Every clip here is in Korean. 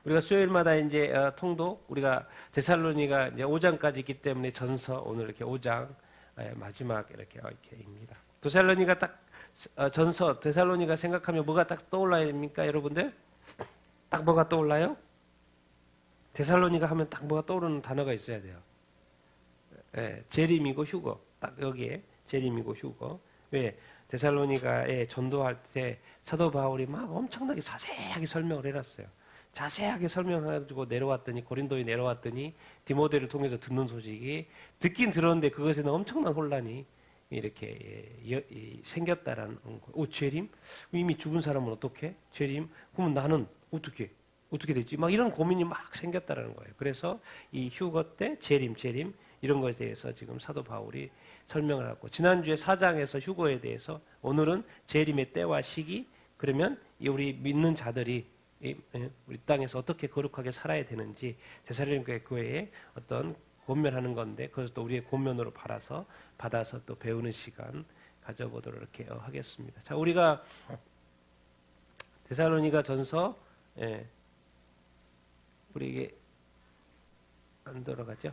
우리가 수요일마다 이제 통독 우리가 데살로니가 이제 5장까지 있기 때문에 전서 오늘 이렇게 5장 마지막 이렇게입니다. 데살로니가 딱 전서 데살로니가 생각하면 뭐가 딱 떠올라야 됩니까, 여러분들? 딱 뭐가 떠올라요? 데살로니가 하면 딱 뭐가 떠오르는 단어가 있어야 돼요. 재림이고 휴거. 딱 여기에 재림이고 휴거. 왜? 데살로니가에 전도할 때 사도 바울이 막 엄청나게 자세하게 설명을 해놨어요. 자세하게 설명해가지고 내려왔더니 고린도에 내려왔더니 디모데를 통해서 듣는 소식이 듣긴 들었는데 그것에는 엄청난 혼란이 이렇게 생겼다라는 거. 재림? 이미 죽은 사람은 어떻게? 재림? 그러면 나는 어떻게 되지? 막 이런 고민이 막 생겼다라는 거예요. 그래서 이 휴거 때 재림 이런 것에 대해서 지금 사도 바울이 설명을 하고 지난주에 4장에서 휴거에 대해서 오늘은 재림의 때와 시기 그러면 우리 믿는 자들이 우리 땅에서 어떻게 거룩하게 살아야 되는지 데살로니가 교회에 어떤 권면하는 건데 그것을 또 우리의 권면으로 받아서 또 배우는 시간 가져보도록 이렇게 하겠습니다. 자, 우리가 데살로니가 전서 우리 이게 안 돌아가죠?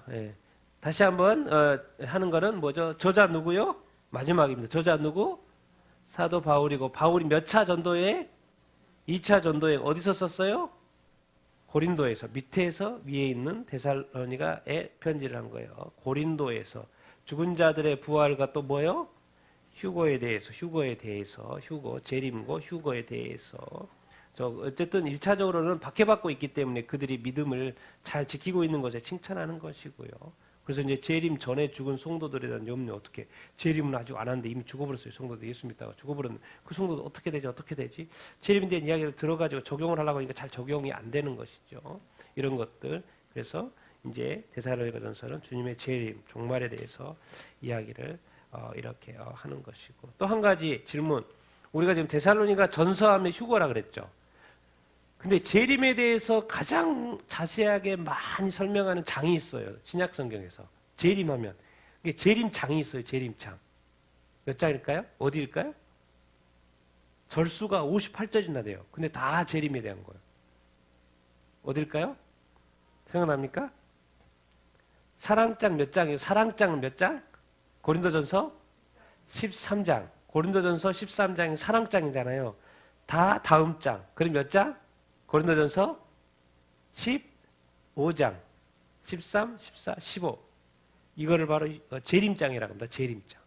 다시 한번 하는 거는 뭐죠? 저자 누구요? 마지막입니다. 저자 누구? 사도 바울이고 바울이 몇 차 전도에? 2차 전도에 어디서 썼어요? 고린도에서 밑에서 위에 있는 데살로니가에 편지를 한 거예요. 고린도에서 죽은 자들의 부활과 또 뭐요? 휴거에 대해서 휴거 재림고 휴거에 대해서 어쨌든 1차적으로는 박해받고 있기 때문에 그들이 믿음을 잘 지키고 있는 것에 칭찬하는 것이고요. 그래서 이제 재림 전에 죽은 성도들에 대한 염려 어떻게 재림은 아직 안 하는데 이미 죽어버렸어요. 성도들 예수 믿다가 죽어버렸는데 그 성도들 어떻게 되지? 재림에 대한 이야기를 들어가지고 적용을 하려고 하니까 잘 적용이 안 되는 것이죠. 이런 것들. 그래서 이제 데살로니가전서는 주님의 재림 종말에 대해서 이야기를 이렇게 하는 것이고 또 한 가지 질문. 우리가 지금 데살로니가 전서하면 휴거라 그랬죠. 근데 재림에 대해서 가장 자세하게 많이 설명하는 장이 있어요. 신약 성경에서. 재림하면. 재림장이 있어요. 재림장. 몇 장일까요? 어디일까요? 절수가 58절이나 돼요. 근데 다 재림에 대한 거예요. 어딜까요? 생각납니까? 사랑장 몇 장이에요? 사랑장은 몇 장? 고린도전서 13장. 고린도전서 13장이 사랑장이잖아요. 다 다음 장. 그럼 몇 장? 고린도전서 15장, 13, 14, 15. 이거를 바로 재림장이라고 합니다. 재림장.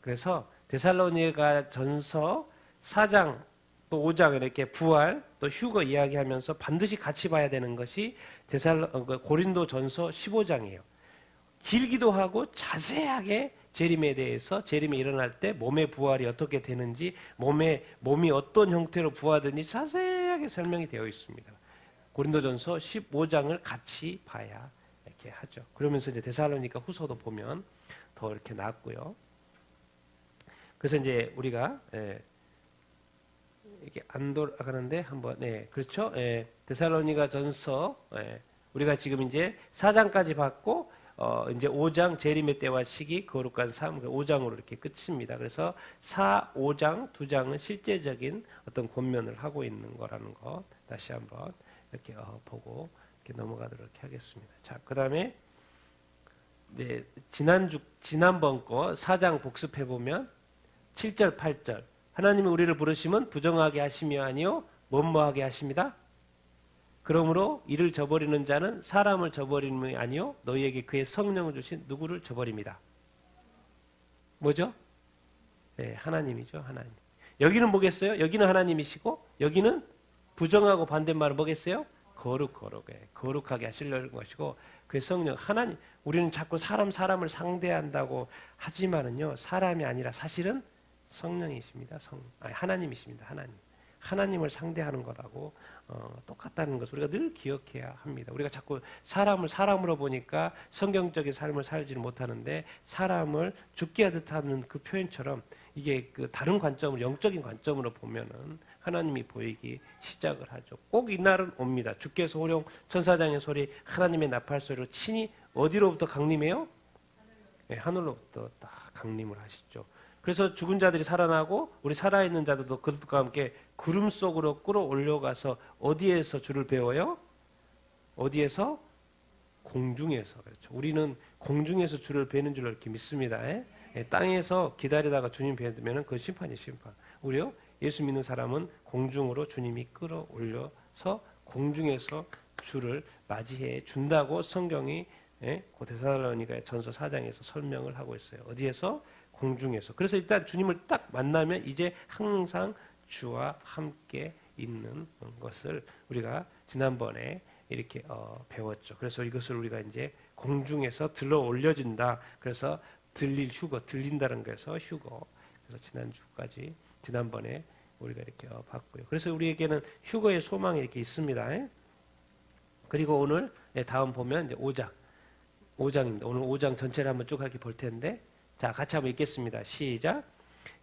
그래서 데살로니가 전서 4장 또 5장 이렇게 부활 또 휴거 이야기하면서 반드시 같이 봐야 되는 것이 고린도전서 15장이에요. 길기도 하고 자세하게 재림에 대해서 재림이 일어날 때 몸의 부활이 어떻게 되는지 몸이 어떤 형태로 부활하든지 자세하게 설명이 되어 있습니다. 고린도전서 15장을 같이 봐야 이렇게 하죠. 그러면서 이제 데살로니가 후서도 보면 더 이렇게 낫고요. 그래서 이제 우리가 이렇게 안 돌아가는데 한번 그렇죠? 데살로니가 전서 우리가 지금 이제 4장까지 봤고 이제 5장 재림의 때와 시기 거룩한 삶 5장으로 이렇게 끝입니다. 그래서 4, 5장 두 장은 실제적인 어떤 권면을 하고 있는 거라는 것 다시 한번 이렇게 보고 이렇게 넘어가도록 하겠습니다. 자, 그다음에 지난번 거 4장 복습해 보면 7절 8절 하나님이 우리를 부르시면 부정하게 하시며 아니요 뭐뭐하게 하십니다. 그러므로 이를 저버리는 자는 사람을 저버림이 아니요 너희에게 그의 성령을 주신 누구를 저버립니다. 뭐죠? 하나님이죠. 하나님. 여기는 뭐겠어요? 여기는 하나님이시고 여기는 부정하고 반대말은 뭐겠어요? 거룩하게 하시려는 것이고 그의 성령 하나님. 우리는 자꾸 사람을 상대한다고 하지만은요 사람이 아니라 사실은 성령이십니다. 하나님이십니다. 하나님을 상대하는 거라고 똑같다는 것을 우리가 늘 기억해야 합니다. 우리가 자꾸 사람을 사람으로 보니까 성경적인 삶을 살지를 못하는데 사람을 죽게 하듯 하는 그 표현처럼 이게 그 다른 관점으로 영적인 관점으로 보면은 하나님이 보이기 시작을 하죠. 꼭 이날은 옵니다. 주께서 호령 천사장의 소리 하나님의 나팔 소리로 친히 어디로부터 강림해요? 하늘로부터 딱 강림을 하시죠. 그래서 죽은 자들이 살아나고 우리 살아있는 자들도 그들과 함께 구름 속으로 끌어올려가서 어디에서 주를 배워요? 어디에서? 공중에서. 그렇죠. 우리는 공중에서 주를 뵈는 줄로 이렇게 믿습니다. 땅에서 기다리다가 주님 뵈면 그건 심판이에요, 심판. 우리요? 예수 믿는 사람은 공중으로 주님이 끌어올려서 공중에서 주를 맞이해 준다고 성경이 그 데살로니가 전서 4장에서 설명을 하고 있어요. 어디에서? 공중에서. 그래서 일단 주님을 딱 만나면 이제 항상 주와 함께 있는 것을 우리가 지난번에 이렇게 배웠죠. 그래서 이것을 우리가 이제 공중에서 들러 올려진다. 그래서 들릴 휴거, 들린다는 거에서 휴거. 그래서 지난번에 우리가 이렇게 봤고요. 그래서 우리에게는 휴거의 소망이 이렇게 있습니다. 그리고 오늘 다음 보면 이제 5장입니다. 오늘 5장 전체를 한번 쭉 이렇게 볼 텐데, 자, 같이 한번 읽겠습니다. 시작.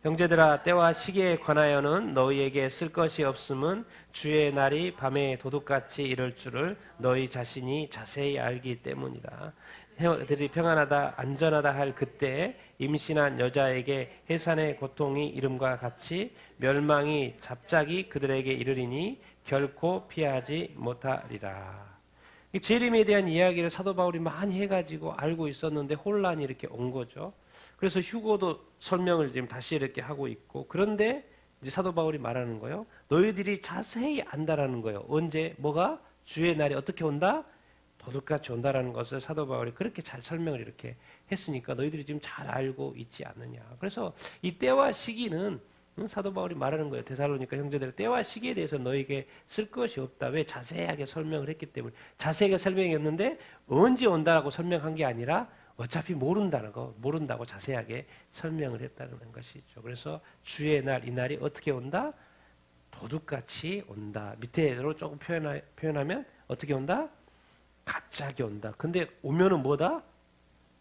형제들아, 때와 시기에 관하여는 너희에게 쓸 것이 없음은 주의 날이 밤에 도둑같이 이럴 줄을 너희 자신이 자세히 알기 때문이다. 형들이 평안하다 안전하다 할 그때 임신한 여자에게 해산의 고통이 이름과 같이 멸망이 갑자기 그들에게 이르리니 결코 피하지 못하리라. 재림에 대한 이야기를 사도 바울이 많이 해가지고 알고 있었는데 혼란이 이렇게 온 거죠. 그래서 휴거도 설명을 지금 다시 이렇게 하고 있고, 그런데 이제 사도 바울이 말하는 거예요. 너희들이 자세히 안다라는 거예요. 언제 뭐가 주의 날이 어떻게 온다? 도둑같이 온다라는 것을 사도 바울이 그렇게 잘 설명을 이렇게 했으니까 너희들이 지금 잘 알고 있지 않느냐. 그래서 이 때와 시기는 사도 바울이 말하는 거예요. 데살로니가 형제들, 때와 시기에 대해서 너에게 쓸 것이 없다. 왜? 자세하게 설명을 했기 때문에. 자세하게 설명했는데 언제 온다라고 설명한 게 아니라 어차피 모른다고 자세하게 설명을 했다는 것이죠. 그래서 주의 날, 이 날이 어떻게 온다? 도둑같이 온다. 밑에로 조금 표현하면 어떻게 온다? 갑자기 온다. 근데 오면은 뭐다?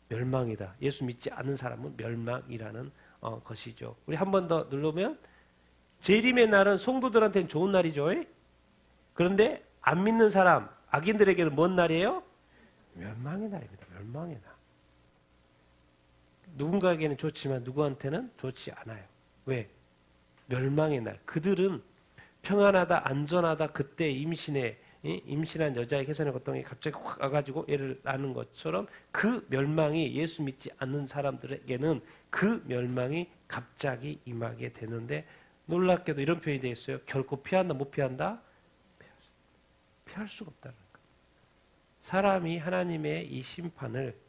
멸망이다. 예수 믿지 않는 사람은 멸망이라는 것이죠. 우리 한 번 더 누르면, 재림의 날은 성도들한테는 좋은 날이죠. 그런데 안 믿는 사람, 악인들에게는 뭔 날이에요? 멸망의 날입니다. 멸망의 날. 누군가에게는 좋지만 누구한테는 좋지 않아요. 왜? 멸망의 날. 그들은 평안하다 안전하다 그때 임신한 여자의 해산의 고통이 갑자기 확 와가지고 애를 낳는 것처럼 그 멸망이 예수 믿지 않는 사람들에게는 그 멸망이 갑자기 임하게 되는데, 놀랍게도 이런 표현이 되어 있어요. 결코 피한다 못 피한다? 피할 수가 없다는 거예요. 사람이 하나님의 이 심판을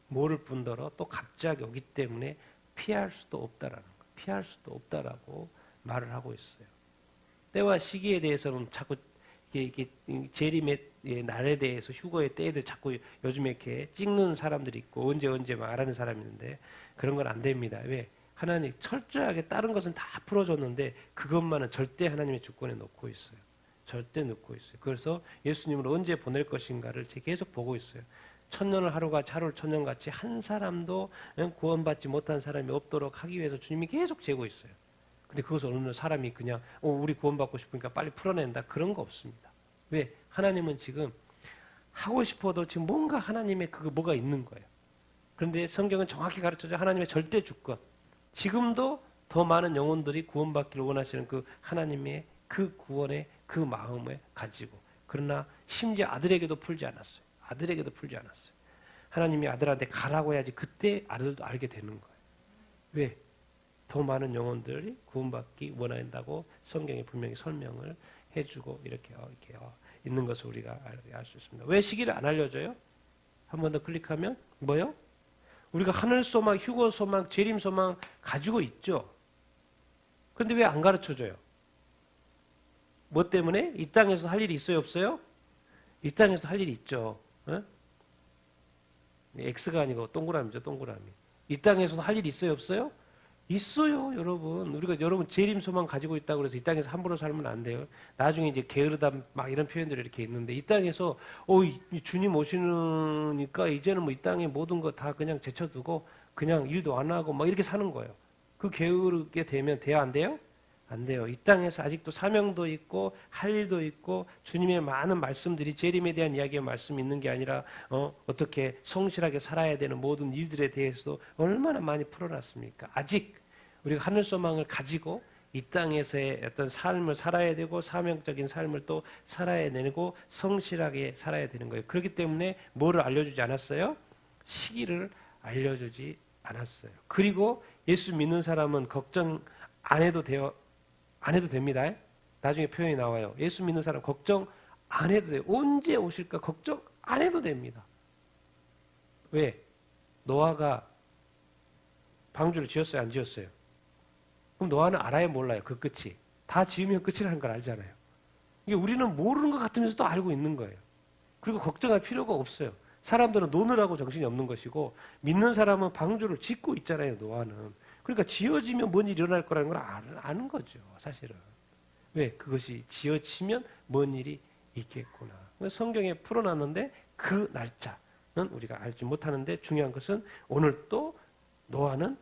모를 뿐더러 또 갑자기 오기 때문에 피할 수도 없다라는 거예요. 피할 수도 없다라고 말을 하고 있어요. 때와 시기에 대해서는 자꾸 이게 재림의 날에 대해서 휴거의 때에 대해서 자꾸 요즘에 이렇게 찍는 사람들이 있고 언제 말하는 사람이 있는데 그런 건 안 됩니다. 왜? 하나님 철저하게 다른 것은 다 풀어줬는데 그것만은 절대 하나님의 주권에 놓고 있어요. 절대 놓고 있어요. 그래서 예수님을 언제 보낼 것인가를 계속 보고 있어요. 천년을 하루같이 하루를 천년같이 한 사람도 구원받지 못한 사람이 없도록 하기 위해서 주님이 계속 재고 있어요. 근데 그것을 어느 사람이 그냥 우리 구원받고 싶으니까 빨리 풀어낸다, 그런 거 없습니다. 왜? 하나님은 지금 하고 싶어도 지금 뭔가 하나님의 그거 뭐가 있는 거예요. 그런데 성경은 정확히 가르쳐줘. 하나님의 절대 주권. 지금도 더 많은 영혼들이 구원받기를 원하시는 그 하나님의 그 구원의 그 마음을 가지고, 그러나 심지어 아들에게도 풀지 않았어요. 아들에게도 풀지 않았어요. 하나님이 아들한테 가라고 해야지 그때 아들도 알게 되는 거예요. 왜? 더 많은 영혼들이 구원받기 원한다고 성경에 분명히 설명을 해주고 이렇게 있는 것을 우리가 알 수 있습니다. 왜 시기를 안 알려줘요? 한 번 더 클릭하면 뭐요? 우리가 하늘 소망, 휴거 소망, 재림 소망 가지고 있죠. 그런데 왜 안 가르쳐줘요? 뭐 때문에? 이 땅에서 할 일이 있어요, 없어요? 이 땅에서 할 일이 있죠. X가 아니고 동그라미죠, 동그라미. 이 땅에서도 할 일이 있어요, 없어요? 있어요, 여러분. 우리가 여러분 재림 소망 가지고 있다고 해서 이 땅에서 함부로 살면 안 돼요. 나중에 이제 게으르다 막 이런 표현들이 이렇게 있는데, 이 땅에서 주님 오시니까 이제는 뭐 이 땅에 모든 거 다 그냥 제쳐두고 그냥 일도 안 하고 막 이렇게 사는 거예요. 그 게으르게 되면 돼야 안 돼요? 안 돼요. 이 땅에서 아직도 사명도 있고 할 일도 있고 주님의 많은 말씀들이 재림에 대한 이야기의 말씀이 있는 게 아니라 어떻게 성실하게 살아야 되는 모든 일들에 대해서도 얼마나 많이 풀어놨습니까? 아직 우리가 하늘 소망을 가지고 이 땅에서의 어떤 삶을 살아야 되고 사명적인 삶을 또 살아야 되고 성실하게 살아야 되는 거예요. 그렇기 때문에 뭐를 알려주지 않았어요? 시기를 알려주지 않았어요. 그리고 예수 믿는 사람은 걱정 안 해도 됩니다. 나중에 표현이 나와요. 예수 믿는 사람 걱정 안 해도 돼요. 언제 오실까 걱정 안 해도 됩니다. 왜? 노아가 방주를 지었어요? 안 지었어요? 그럼 노아는 알아요? 몰라요? 그 끝이. 다 지으면 끝이라는 걸 알잖아요. 이게 우리는 모르는 것 같으면서도 알고 있는 거예요. 그리고 걱정할 필요가 없어요. 사람들은 노느라고 정신이 없는 것이고 믿는 사람은 방주를 짓고 있잖아요. 노아는. 그러니까 지어지면 뭔 일이 일어날 거라는 걸 아는 거죠. 사실은. 왜? 그것이 지어지면 뭔 일이 있겠구나. 성경에 풀어놨는데 그 날짜는 우리가 알지 못하는데 중요한 것은 오늘 또 노아는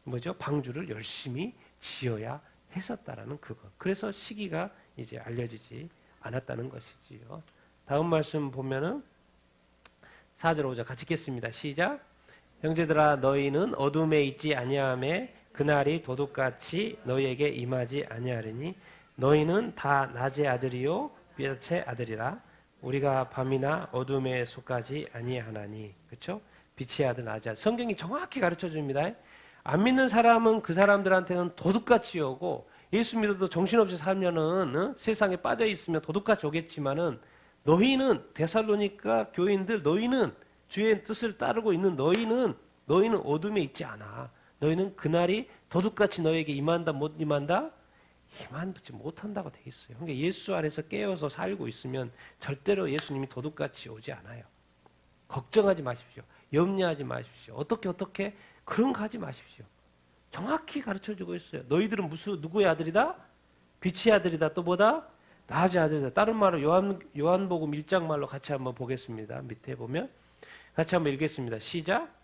뭐죠? 방주를 열심히 지어야 했었다라는 그것. 그래서 시기가 이제 알려지지 않았다는 것이지요. 다음 말씀 보면은 4절 5절 같이 읽겠습니다. 시작. 형제들아 너희는 어둠에 있지 아니하매 그날이 도둑같이 너희에게 임하지 아니하리니 너희는 다 낮의 아들이요 빛의 아들이라 우리가 밤이나 어둠에 속하지 아니하나니. 그렇죠? 빛의 아들 낮의 아들. 성경이 정확히 가르쳐 줍니다. 안 믿는 사람은 그 사람들한테는 도둑같이 오고 예수 믿어도 정신없이 살면은 세상에 빠져 있으면 도둑같이 오겠지만은 너희는 데살로니가 교인들 너희는 주의 뜻을 따르고 있는 너희는 어둠에 있지 않아. 너희는 그날이 도둑같이 너에게 임한다 못 임한다? 임하지 못한다고 돼 있어요. 그러니까 예수 안에서 깨어서 살고 있으면 절대로 예수님이 도둑같이 오지 않아요. 걱정하지 마십시오. 염려하지 마십시오. 어떻게 그런 거 하지 마십시오. 정확히 가르쳐주고 있어요. 너희들은 누구의 아들이다? 빛의 아들이다. 또 뭐다? 낮의 아들이다. 다른 말로 요한복음 1장 말로 같이 한번 보겠습니다. 밑에 보면 같이 한번 읽겠습니다. 시작.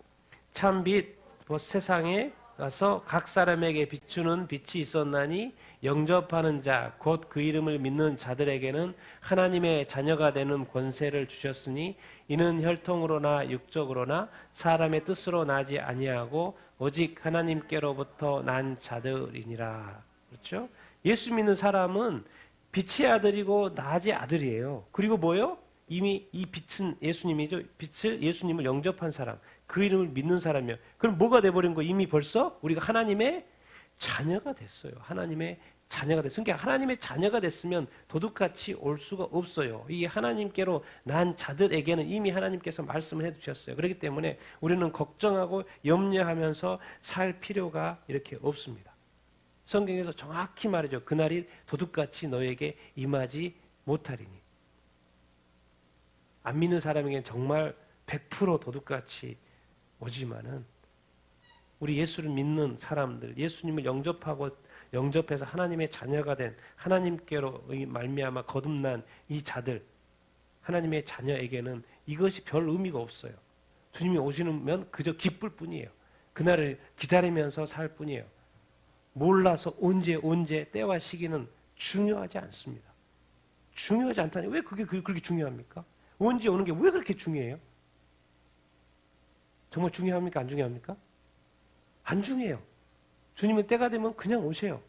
참빛 세상에 가서 각 사람에게 비추는 빛이 있었나니 영접하는 자 곧 그 이름을 믿는 자들에게는 하나님의 자녀가 되는 권세를 주셨으니 이는 혈통으로나 육적으로나 사람의 뜻으로 나지 아니하고 오직 하나님께로부터 난 자들이니라. 그렇죠? 예수 믿는 사람은 빛의 아들이고 낮의 아들이에요. 그리고 뭐요? 이미 이 빛은 예수님이죠. 빛을 예수님을 영접한 사람, 그 이름을 믿는 사람이요. 그럼 뭐가 돼버린 거예요? 이미 벌써 우리가 하나님의 자녀가 됐어요. 하나님의 자녀가 됐어요. 그러니까 하나님의 자녀가 됐으면 도둑같이 올 수가 없어요. 이 하나님께로 난 자들에게는 이미 하나님께서 말씀을 해주셨어요. 그렇기 때문에 우리는 걱정하고 염려하면서 살 필요가 이렇게 없습니다. 성경에서 정확히 말이죠. 그날이 도둑같이 너에게 임하지 못하리니. 안 믿는 사람에게는 정말 100% 도둑같이 오지만은 우리 예수를 믿는 사람들, 예수님을 영접해서 하나님의 자녀가 된 하나님께로 말미암아 거듭난 이 자들, 하나님의 자녀에게는 이것이 별 의미가 없어요. 주님이 오시면 그저 기쁠 뿐이에요. 그날을 기다리면서 살 뿐이에요. 몰라서 언제 때와 시기는 중요하지 않습니다. 중요하지 않다니 왜 그게 그렇게 중요합니까? 언제 오는 게 왜 그렇게 중요해요? 정말 중요합니까? 안 중요합니까? 안 중요해요. 주님은 때가 되면 그냥 오세요.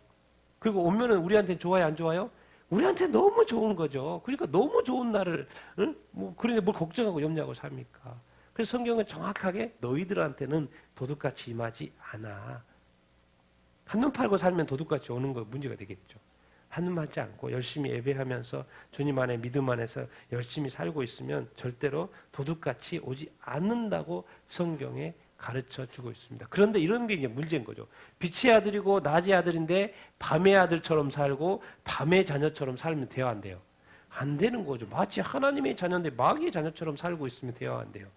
그리고 오면은 우리한테 좋아요, 안 좋아요? 우리한테 너무 좋은 거죠. 그러니까 너무 좋은 날을, 그런데 뭘 걱정하고 염려하고 삽니까? 그래서 성경은 정확하게 너희들한테는 도둑같이 임하지 않아. 한눈 팔고 살면 도둑같이 오는 거 문제가 되겠죠. 한눈 팔지 않고 열심히 예배하면서 주님 안에 믿음 안에서 열심히 살고 있으면 절대로 도둑같이 오지 않는다고 성경에 가르쳐 주고 있습니다. 그런데 이런 게 이제 문제인 거죠. 빛의 아들이고 낮의 아들인데 밤의 아들처럼 살고 밤의 자녀처럼 살면 돼요, 안 돼요? 안 되는 거죠. 마치 하나님의 자녀인데 마귀의 자녀처럼 살고 있으면 돼요, 안 돼요?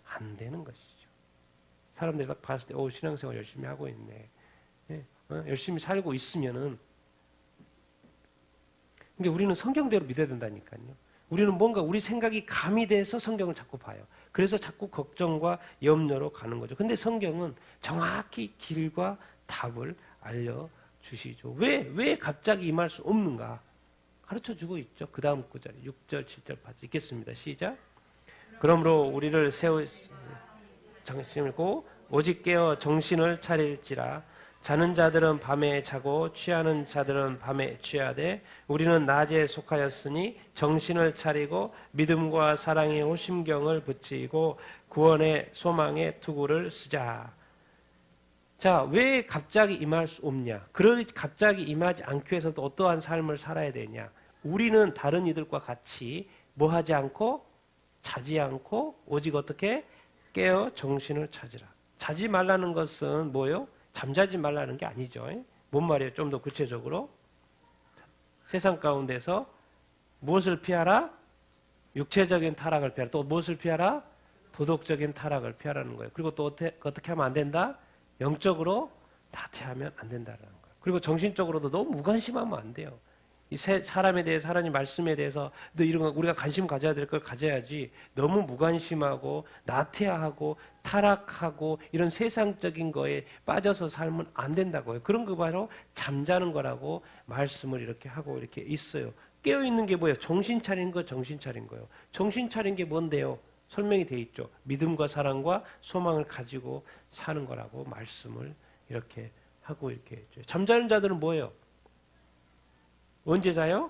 안 되는 것이죠. 사람들이 딱 봤을 때 신앙생활 열심히 하고 있네. 열심히 살고 있으면은 그러니까 우리는 성경대로 믿어야 된다니까요. 우리는 뭔가 우리 생각이 가미돼서 성경을 자꾸 봐요. 그래서 자꾸 걱정과 염려로 가는 거죠. 근데 성경은 정확히 길과 답을 알려주시죠. 왜 갑자기 임할 수 없는가? 가르쳐주고 있죠. 그 다음 구절 6절 7절 읽겠습니다. 시작. 그러므로 우리를 정신을고 오직 깨어 정신을 차릴지라 자는 자들은 밤에 자고 취하는 자들은 밤에 취하되 우리는 낮에 속하였으니 정신을 차리고 믿음과 사랑의 호심경을 붙이고 구원의 소망의 투구를 쓰자. 자, 왜 갑자기 임할 수 없냐? 갑자기 임하지 않기 위해서도 어떠한 삶을 살아야 되냐? 우리는 다른 이들과 같이 뭐 하지 않고 자지 않고 오직 어떻게 깨어 정신을 찾으라. 자지 말라는 것은 뭐요? 잠자지 말라는 게 아니죠. 뭔 말이에요? 좀 더 구체적으로 세상 가운데서 무엇을 피하라? 육체적인 타락을 피하라. 또 무엇을 피하라? 도덕적인 타락을 피하라는 거예요. 그리고 또 어떻게 하면 안 된다? 영적으로 나태하면 안 된다는 거예요. 그리고 정신적으로도 너무 무관심하면 안 돼요. 이 사람에 대해서 하나님 말씀에 대해서 너 이런 거 우리가 관심 가져야 될 걸 가져야지 너무 무관심하고 나태하고 타락하고 이런 세상적인 거에 빠져서 살면 안 된다고요. 그런 거 바로 잠자는 거라고 말씀을 이렇게 하고 이렇게 있어요. 깨어 있는 게 뭐예요? 정신 차린 거, 정신 차린 거예요. 정신 차린 게 뭔데요? 설명이 돼 있죠. 믿음과 사랑과 소망을 가지고 사는 거라고 말씀을 이렇게 하고 이렇게 했죠. 잠자는 자들은 뭐예요? 언제 자요?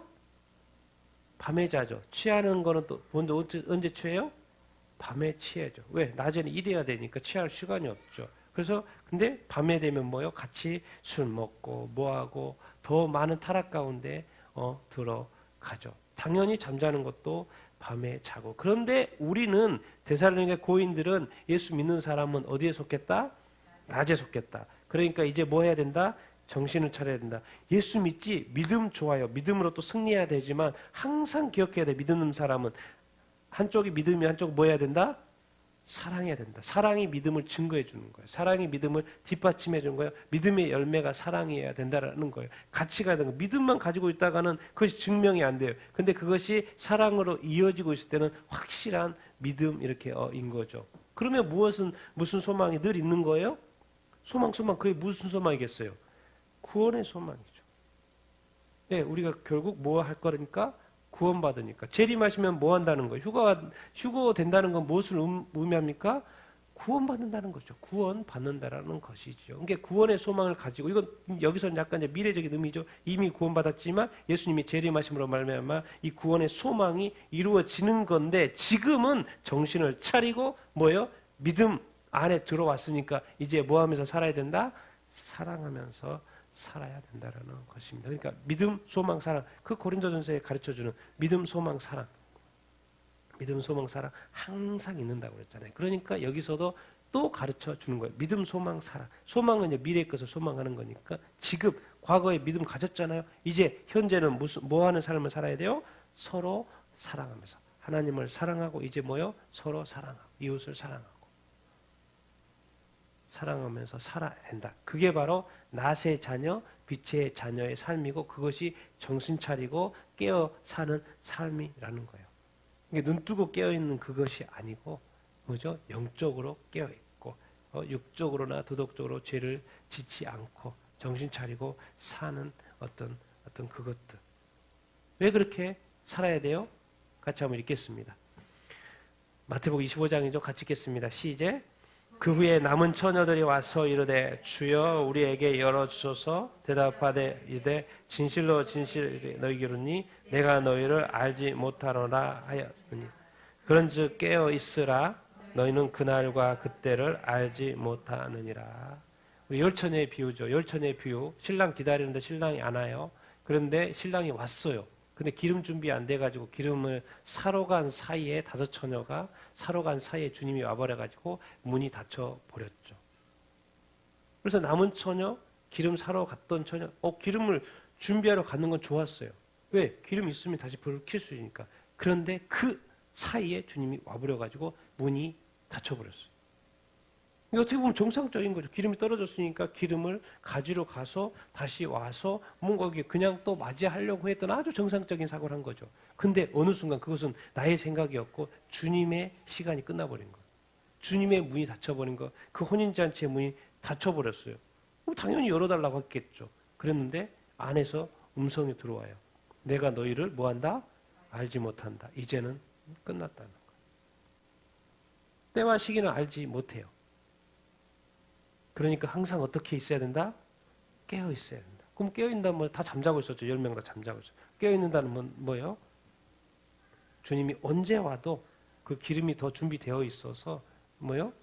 밤에 자죠. 취하는 거는 또 언제 취해요? 밤에 취해죠. 왜? 낮에는 일해야 되니까 취할 시간이 없죠. 그래서 근데 밤에 되면 뭐요? 같이 술 먹고 뭐하고 더 많은 타락 가운데 들어가죠. 당연히 잠자는 것도 밤에 자고. 그런데 우리는 데살로니가 고인들은 예수 믿는 사람은 어디에 속했다? 낮에 속했다. 그러니까 이제 뭐 해야 된다? 정신을 차려야 된다. 예수 믿지? 믿음 좋아요. 믿음으로 또 승리해야 되지만 항상 기억해야 돼. 믿는 사람은 한쪽이 믿음이 한쪽 뭐 해야 된다? 사랑해야 된다. 사랑이 믿음을 증거해 주는 거예요. 사랑이 믿음을 뒷받침해 주는 거예요. 믿음의 열매가 사랑이어야 된다라는 거예요. 같이 가야 되는 거예요. 믿음만 가지고 있다가는 그것이 증명이 안 돼요. 근데 그것이 사랑으로 이어지고 있을 때는 확실한 믿음 이렇게 인 거죠. 그러면 무슨 소망이 늘 있는 거예요? 소망. 그게 무슨 소망이겠어요? 구원의 소망이죠. 네, 우리가 결국 뭐 할 거니까? 구원받으니까. 재림하시면 뭐 한다는 거예요? 휴거 된다는 건 무엇을 의미합니까? 구원받는다는 거죠. 구원받는다라는 것이죠. 그러니까 구원의 소망을 가지고, 이건 여기서는 약간 이제 미래적인 의미죠. 이미 구원받았지만 예수님이 재림하심으로 말미암아 이 구원의 소망이 이루어지는 건데 지금은 정신을 차리고 뭐요? 믿음 안에 들어왔으니까 이제 뭐 하면서 살아야 된다? 사랑하면서 살아야 된다라는 것입니다. 그러니까 믿음, 소망, 사랑. 그 고린도전서에 가르쳐주는 믿음, 소망, 사랑. 믿음, 소망, 사랑 항상 있는다고 그랬잖아요. 그러니까 여기서도 또 가르쳐 주는 거예요. 믿음, 소망, 사랑. 소망은 이제 미래의 것을 소망하는 거니까 지금 과거에 믿음 가졌잖아요. 이제 현재는 뭐 하는 삶을 살아야 돼요? 서로 사랑하면서. 하나님을 사랑하고 이제 뭐요? 서로 사랑하고 이웃을 사랑하면서 살아야 된다. 그게 바로 낮의 자녀, 빛의 자녀의 삶이고 그것이 정신 차리고 깨어 사는 삶이라는 거예요. 이게 눈 뜨고 깨어 있는 그것이 아니고 뭐죠? 영적으로 깨어 있고 육적으로나 도덕적으로 죄를 짓지 않고 정신 차리고 사는 어떤 그것들. 왜 그렇게 살아야 돼요? 같이 한번 읽겠습니다. 마태복음 25장이죠. 같이 읽겠습니다. 시작. 그 후에 남은 처녀들이 와서 이르되 주여 우리에게 열어주소서. 대답하되 이르되 진실로 너희에게 이르노니 내가 너희를 알지 못하노라 하였으니 그런즉 깨어 있으라. 너희는 그날과 그때를 알지 못하느니라. 우리 열처녀의 비유죠. 열처녀의 비유. 신랑 기다리는데 신랑이 안 와요. 그런데 신랑이 왔어요. 근데 기름 준비 안 돼가지고 기름을 사러 간 사이에 다섯 처녀가 사러 간 사이에 주님이 와버려가지고 문이 닫혀 버렸죠. 그래서 남은 처녀, 기름 사러 갔던 처녀, 기름을 준비하러 가는 건 좋았어요. 왜? 기름 있으면 다시 불을 켤 수 있으니까. 그런데 그 사이에 주님이 와버려가지고 문이 닫혀버렸어요. 이거 어떻게 보면 정상적인 거죠. 기름이 떨어졌으니까 기름을 가지러 가서 다시 와서 뭔가 그냥 또 맞이하려고 했던 아주 정상적인 사고를 한 거죠. 근데 어느 순간 그것은 나의 생각이었고 주님의 시간이 끝나버린 거예요. 주님의 문이 닫혀버린 거. 그 혼인잔치의 문이 닫혀버렸어요. 당연히 열어달라고 했겠죠. 그랬는데 안에서 음성이 들어와요. 내가 너희를 뭐한다? 알지 못한다. 이제는 끝났다는 거예요. 때와 시기는 알지 못해요. 그러니까 항상 어떻게 있어야 된다? 깨어 있어야 된다. 그럼 깨어 있다면 뭐 다 잠자고 있었죠. 10명 다 잠자고 있었죠. 깨어 있는다는 건 뭐예요? 주님이 언제 와도 그 기름이 더 준비되어 있어서 뭐요?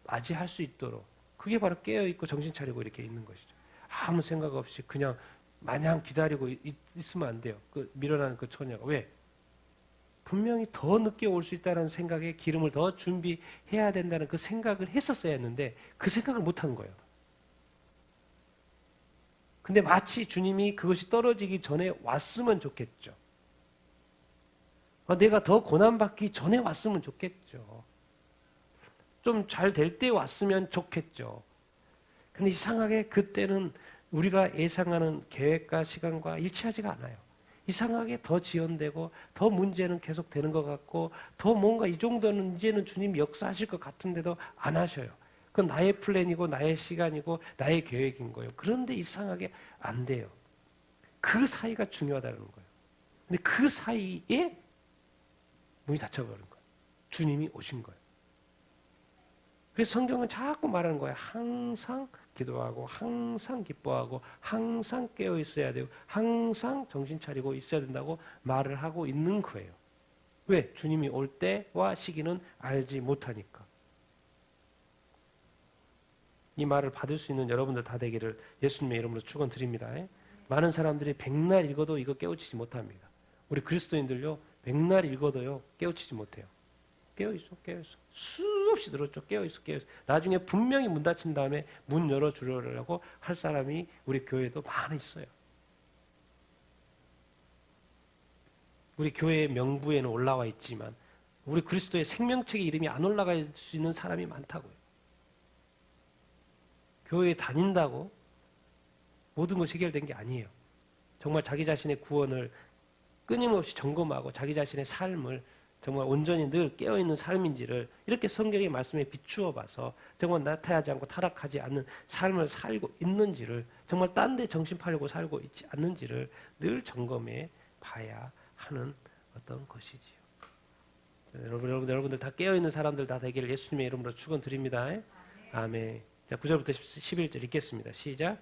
맞이할 수 있도록. 그게 바로 깨어 있고 정신 차리고 이렇게 있는 것이죠. 아무 생각 없이 그냥 마냥 기다리고 있으면 안 돼요. 그 밀어나는 그 처녀가. 왜? 분명히 더 늦게 올 수 있다는 생각에 기름을 더 준비해야 된다는 그 생각을 했었어야 했는데 그 생각을 못 한 거예요. 근데 마치 주님이 그것이 떨어지기 전에 왔으면 좋겠죠. 내가 더 고난받기 전에 왔으면 좋겠죠. 좀 잘 될 때 왔으면 좋겠죠. 근데 이상하게 그때는 우리가 예상하는 계획과 시간과 일치하지가 않아요. 이상하게 더 지연되고 더 문제는 계속 되는 것 같고 더 뭔가 이 정도는 이제는 주님이 역사하실 것 같은데도 안 하셔요. 그건 나의 플랜이고 나의 시간이고 나의 계획인 거예요. 그런데 이상하게 안 돼요. 그 사이가 중요하다는 거예요. 근데 그 사이에 문이 닫혀버린 거예요. 주님이 오신 거예요. 그래서 성경은 자꾸 말하는 거예요. 항상 기도하고 항상 기뻐하고 항상 깨어 있어야 되고 항상 정신 차리고 있어야 된다고 말을 하고 있는 거예요. 왜? 주님이 올 때와 시기는 알지 못하니까. 이 말을 받을 수 있는 여러분들 다 되기를 예수님의 이름으로 축원드립니다. 많은 사람들이 백날 읽어도 이거 깨우치지 못합니다. 우리 그리스도인들요, 백날 읽어도요 깨우치지 못해요. 깨어있어. 수없이 들었죠. 깨어있어. 나중에 분명히 문 닫힌 다음에 문 열어주려고 할 사람이 우리 교회에도 많이 있어요. 우리 교회의 명부에는 올라와 있지만 우리 그리스도의 생명책에 이름이 안 올라가 있는 사람이 많다고요. 교회에 다닌다고 모든 것이 해결된 게 아니에요. 정말 자기 자신의 구원을 끊임없이 점검하고 자기 자신의 삶을 정말 온전히 늘 깨어있는 삶인지를 이렇게 성경의 말씀에 비추어 봐서 정말 나태하지 않고 타락하지 않는 삶을 살고 있는지를 정말 딴 데 정신 팔려고 살고 있지 않는지를 늘 점검해 봐야 하는 어떤 것이지요. 여러분들 다 깨어있는 사람들 다 되기를 예수님의 이름으로 축원드립니다. 아멘. 자, 9절부터 11절 읽겠습니다. 시작.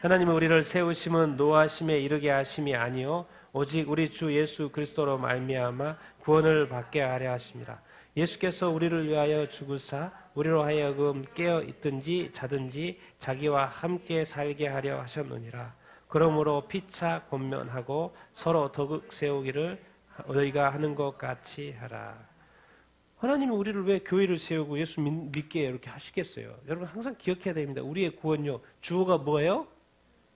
하나님은 우리를 세우심은 노하심에 이르게 하심이 아니요 오직 우리 주 예수 그리스도로 말미암아 구원을 받게 하려 하심이라. 예수께서 우리를 위하여 죽으사 우리로 하여금 깨어 있든지 자든지 자기와 함께 살게 하려 하셨느니라. 그러므로 피차 권면하고 서로 더욱 세우기를 너희가 하는 것 같이 하라. 하나님은 우리를 왜 교회를 세우고 예수 믿게 이렇게 하시겠어요? 여러분 항상 기억해야 됩니다. 우리의 구원요 주어가 뭐예요?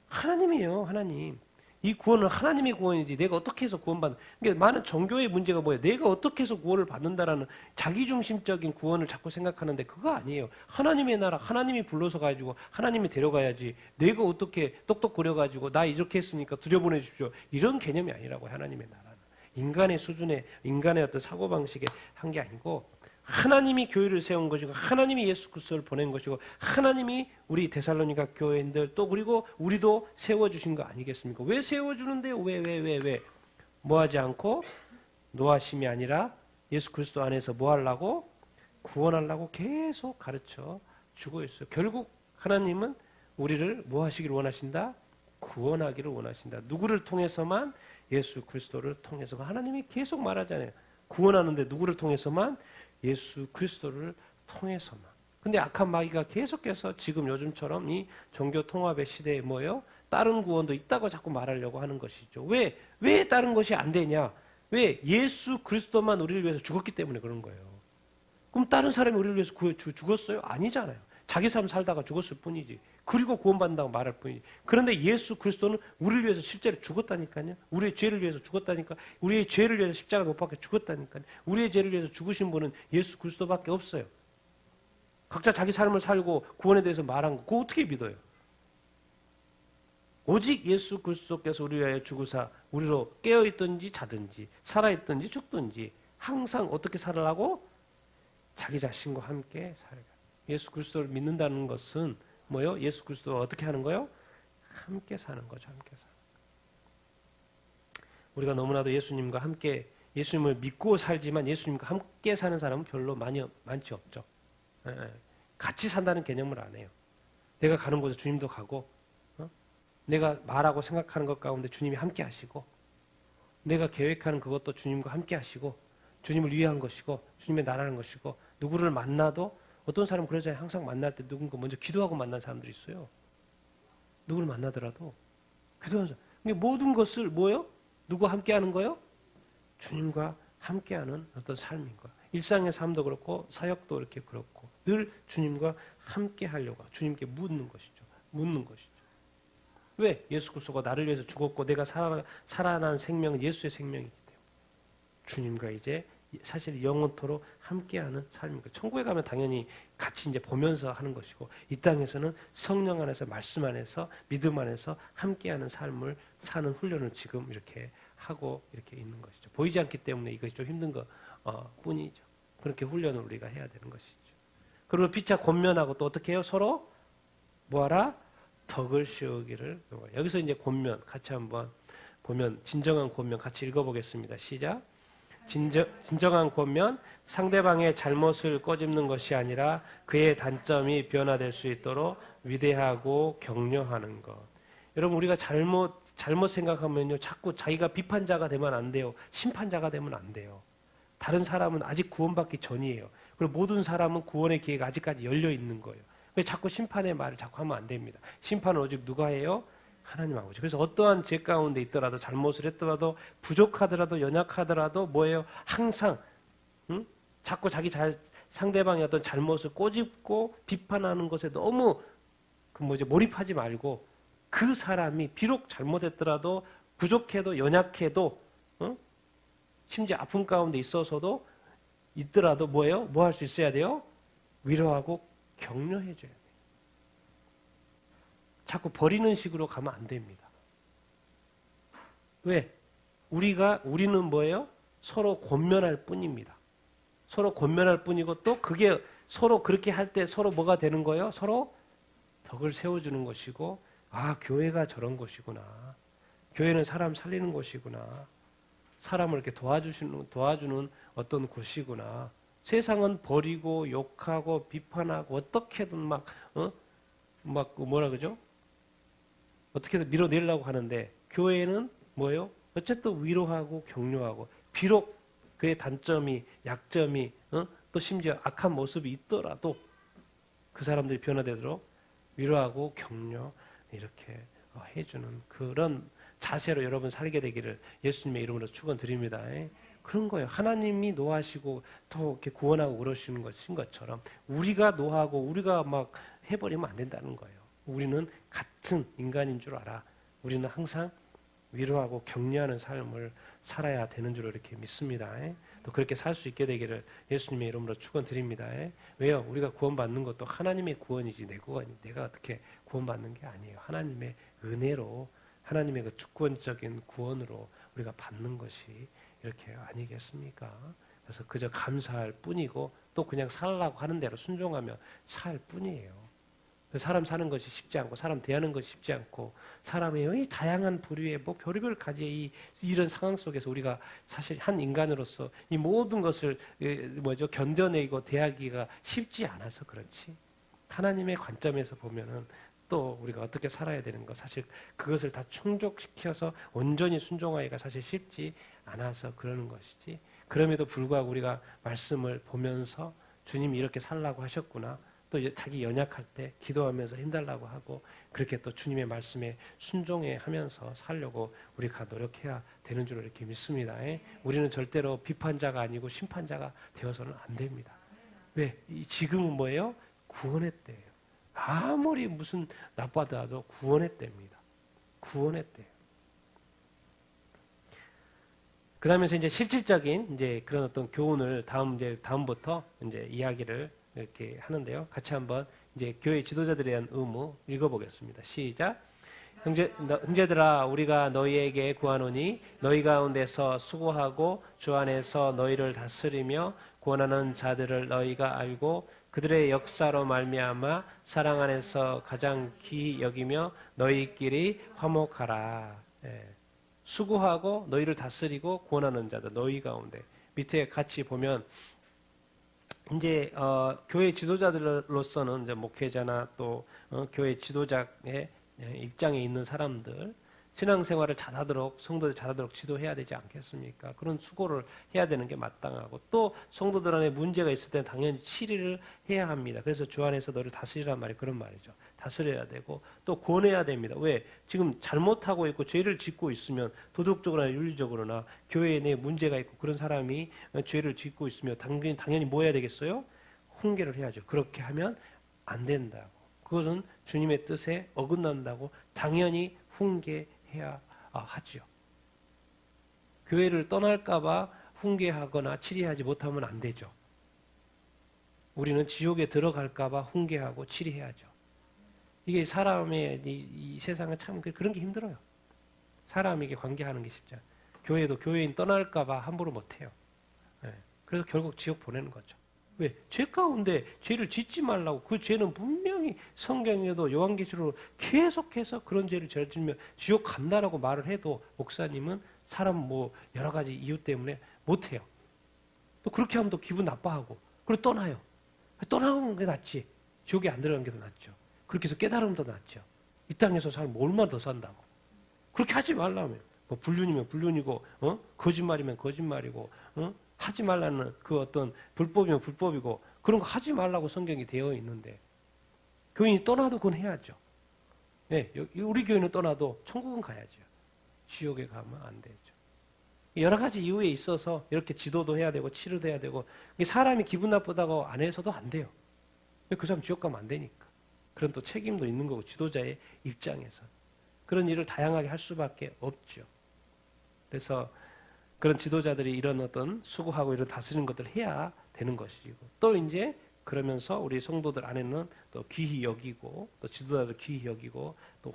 하나님이에요. 하나님. 이 구원은 하나님의 구원이지 내가 어떻게 해서 구원받는. 그러니까 많은 종교의 문제가 뭐예요? 내가 어떻게 해서 구원을 받는다라는 자기중심적인 구원을 자꾸 생각하는데 그거 아니에요. 하나님의 나라 하나님이 불러서 가지고 하나님이 데려가야지 내가 어떻게 똑똑거려가지고 나 이렇게 했으니까 들여보내주십시오. 이런 개념이 아니라고. 하나님의 나라는 인간의 수준의 인간의 어떤 사고방식에 한 게 아니고 하나님이 교회를 세운 것이고 하나님이 예수 그리스도를 보낸 것이고 하나님이 우리 데살로니가 교회인들 또 그리고 우리도 세워주신 거 아니겠습니까? 왜 세워주는데요? 왜? 뭐 하지 않고 노하심이 아니라 예수 그리스도 안에서 뭐 하려고? 구원하려고 계속 가르쳐 주고 있어요. 결국 하나님은 우리를 뭐 하시기를 원하신다? 구원하기를 원하신다. 누구를 통해서만? 예수 그리스도를 통해서. 하나님이 계속 말하잖아요. 구원하는데 누구를 통해서만? 예수 그리스도를 통해서만. 근데 악한 마귀가 계속해서 지금 요즘처럼 이 종교 통합의 시대에 뭐예요? 다른 구원도 있다고 자꾸 말하려고 하는 것이죠. 왜 다른 것이 안 되냐? 왜? 예수 그리스도만 우리를 위해서 죽었기 때문에 그런 거예요. 그럼 다른 사람이 우리를 위해서 죽었어요? 아니잖아요. 자기 삶 살다가 죽었을 뿐이지. 그리고 구원받는다고 말할 뿐이지. 그런데 예수 그리스도는 우리를 위해서 실제로 죽었다니까요. 우리의 죄를 위해서 죽었다니까. 우리의 죄를 위해서 십자가 못 박혀 죽었다니까요. 우리의 죄를 위해서 죽으신 분은 예수 그리스도밖에 없어요. 각자 자기 삶을 살고 구원에 대해서 말한 거 그거 어떻게 믿어요? 오직 예수 그리스도께서 우리를 위하여 죽으사 우리로 깨어있든지 자든지 살아있든지 죽든지 항상 어떻게 살으라고? 자기 자신과 함께 살아가. 예수 그리스도를 믿는다는 것은 뭐요? 예수 그리스도와 어떻게 하는 거요? 함께 사는 거죠. 함께 사는 거. 우리가 너무나도 예수님과 함께 예수님을 믿고 살지만 예수님과 함께 사는 사람은 별로 많지 없죠. 같이 산다는 개념을 안 해요. 내가 가는 곳에 주님도 가고 내가 말하고 생각하는 것 가운데 주님이 함께 하시고 내가 계획하는 그것도 주님과 함께 하시고 주님을 위한 것이고 주님의 나라는 것이고 누구를 만나도 어떤 사람은 그러잖아요. 항상 만날 때 누군가 먼저 기도하고 만난 사람들이 있어요. 누구를 만나더라도 기도하는 사람. 모든 것을 뭐예요? 누구와 함께 하는 거예요? 주님과 함께하는 어떤 삶인 거예요. 일상의 삶도 그렇고 사역도 이렇게 그렇고 늘 주님과 함께 하려고 주님께 묻는 것이죠. 묻는 것이죠. 왜? 예수 그리스도가 나를 위해서 죽었고 내가 살아난 생명은 예수의 생명이기 때문에 주님과 이제 사실 영원토록 함께하는 삶입니다. 천국에 가면 당연히 같이 이제 보면서 하는 것이고 이 땅에서는 성령 안에서 말씀 안에서 믿음 안에서 함께하는 삶을 사는 훈련을 지금 이렇게 하고 이렇게 있는 것이죠. 보이지 않기 때문에 이것이 좀 힘든 것 뿐이죠. 그렇게 훈련을 우리가 해야 되는 것이죠. 그리고 피차 권면하고 또 어떻게 해요? 서로 뭐하라? 덕을 씌우기를. 여기서 이제 권면 같이 한번 보면 진정한 권면 같이 읽어보겠습니다. 시작. 진정한 권면 상대방의 잘못을 꼬집는 것이 아니라 그의 단점이 변화될 수 있도록 위대하고 격려하는 것. 여러분 우리가 잘못 생각하면요 자꾸 자기가 비판자가 되면 안 돼요. 심판자가 되면 안 돼요. 다른 사람은 아직 구원받기 전이에요. 그리고 모든 사람은 구원의 기회가 아직까지 열려 있는 거예요. 자꾸 심판의 말을 자꾸 하면 안 됩니다. 심판은 오직 누가 해요? 하나님 아버지. 그래서 어떠한 죄 가운데 있더라도 잘못을 했더라도 부족하더라도 연약하더라도 뭐예요? 항상 자꾸 상대방의 어떤 잘못을 꼬집고 비판하는 것에 너무 몰입하지 말고 그 사람이 비록 잘못했더라도 부족해도 연약해도 심지어 아픔 가운데 있어서도 있더라도 뭐예요? 뭐 할 수 있어야 돼요? 위로하고 격려해줘야 돼요. 자꾸 버리는 식으로 가면 안 됩니다. 왜? 우리는 뭐예요? 서로 권면할 뿐입니다. 서로 권면할 뿐이고 또 그게 서로 그렇게 할 때 서로 뭐가 되는 거예요? 서로 덕을 세워주는 것이고 교회가 저런 것이구나. 교회는 사람 살리는 곳이구나. 사람을 이렇게 도와주는 어떤 곳이구나. 세상은 버리고 욕하고 비판하고 어떻게든 막 뭐라 그러죠? 어떻게든 밀어내려고 하는데 교회는 뭐예요? 어쨌든 위로하고 격려하고 비록 그의 단점이 약점이 또 심지어 악한 모습이 있더라도 그 사람들이 변화되도록 위로하고 격려 이렇게 해주는 그런 자세로 여러분 살게 되기를 예수님의 이름으로 축원드립니다. 그런 거예요. 하나님이 노하시고 또 이렇게 구원하고 그러시는 것처럼 우리가 노하고 우리가 막 해버리면 안 된다는 거예요. 우리는 같은 인간인 줄 알아. 우리는 항상 위로하고 격려하는 삶을 살아야 되는 줄 이렇게 믿습니다. 또 그렇게 살 수 있게 되기를 예수님의 이름으로 축원드립니다. 왜요? 우리가 구원받는 것도 하나님의 구원이지 내가 어떻게 구원받는 게 아니에요. 하나님의 은혜로 하나님의 그 주권적인 구원으로 우리가 받는 것이 이렇게 아니겠습니까? 그래서 그저 감사할 뿐이고 또 그냥 살라고 하는 대로 순종하며 살 뿐이에요. 사람 사는 것이 쉽지 않고 사람 대하는 것이 쉽지 않고 사람의 이 다양한 부류의 별의별 가지의 이런 상황 속에서 우리가 사실 한 인간으로서 이 모든 것을 견뎌내고 대하기가 쉽지 않아서 그렇지. 하나님의 관점에서 보면은 또 우리가 어떻게 살아야 되는 거 사실 그것을 다 충족시켜서 온전히 순종하기가 사실 쉽지 않아서 그러는 것이지. 그럼에도 불구하고 우리가 말씀을 보면서 주님이 이렇게 살라고 하셨구나. 또 자기 연약할 때 기도하면서 힘달라고 하고 그렇게 또 주님의 말씀에 순종해 하면서 살려고 우리가 노력해야 되는 줄 이렇게 믿습니다. 우리는 절대로 비판자가 아니고 심판자가 되어서는 안 됩니다. 왜? 지금은 뭐예요? 구원의 때예요. 아무리 무슨 나빠도 구원의 때입니다. 구원의 때. 그다음에서 이제 실질적인 이제 그런 어떤 교훈을 다음부터 이제 이야기를 이렇게 하는데요. 같이 한번 이제 교회 지도자들에 대한 의무 읽어보겠습니다. 시작. 형제들아 우리가 너희에게 구하노니 너희 가운데서 수고하고 주 안에서 너희를 다스리며 구원하는 자들을 너희가 알고 그들의 역사로 말미암아 사랑 안에서 가장 귀히 여기며 너희끼리 화목하라. 수고하고 너희를 다스리고 구원하는 자들 너희 가운데 밑에 같이 보면 이제 교회 지도자들로서는 이제 목회자나 또 교회 지도자의 입장에 있는 사람들, 신앙생활을 잘하도록, 성도들 잘하도록 지도해야 되지 않겠습니까? 그런 수고를 해야 되는 게 마땅하고, 또 성도들 안에 문제가 있을 때는 당연히 치리를 해야 합니다. 그래서 주 안에서 너를 다스리란 말이 그런 말이죠. 다스려야 되고 또 권해야 됩니다. 왜? 지금 잘못하고 있고 죄를 짓고 있으면, 도덕적으로나 윤리적으로나 교회에 내 문제가 있고 그런 사람이 죄를 짓고 있으면 당연히 뭐 해야 되겠어요? 훈계를 해야죠. 그렇게 하면 안 된다고. 그것은 주님의 뜻에 어긋난다고 당연히 훈계해야 하지요. 교회를 떠날까봐 훈계하거나 치리하지 못하면 안 되죠. 우리는 지옥에 들어갈까봐 훈계하고 치리해야죠. 이게 사람의 이 세상은 참 그런 게 힘들어요. 사람에게 관계하는 게 쉽지 않아요. 교회도 교회인 떠날까봐 함부로 못해요. 그래서 결국 지옥 보내는 거죠. 왜? 죄 가운데 죄를 짓지 말라고. 그 죄는 분명히 성경에도 요한계시록으로 계속해서 그런 죄를 저지르면 지옥 간다라고 말을 해도 목사님은 사람 뭐 여러 가지 이유 때문에 못해요. 또 그렇게 하면 또 기분 나빠하고 그리고 떠나요. 떠나는 게 낫지. 지옥에 안 들어가는 게 더 낫죠. 그렇게 해서 깨달으면 더 낫죠. 이 땅에서 살면 얼마나 더 산다고. 그렇게 하지 말라면. 뭐 불륜이면 불륜이고, 거짓말이면 거짓말이고, 하지 말라는 그 어떤 불법이면 불법이고, 그런 거 하지 말라고 성경이 되어 있는데, 교인이 떠나도 그건 해야죠. 네, 우리 교인은 떠나도 천국은 가야죠. 지옥에 가면 안 되죠. 여러 가지 이유에 있어서 이렇게 지도도 해야 되고, 치료도 해야 되고, 사람이 기분 나쁘다고 안 해서도 안 돼요. 그 사람 지옥 가면 안 되니까. 그런 또 책임도 있는 거고, 지도자의 입장에서. 그런 일을 다양하게 할 수밖에 없죠. 그래서 그런 지도자들이 이런 어떤 수고하고 이런 다스리는 것들을 해야 되는 것이고, 또 이제 그러면서 우리 성도들 안에는 또 귀히 여기고, 또 지도자들 귀히 여기고, 또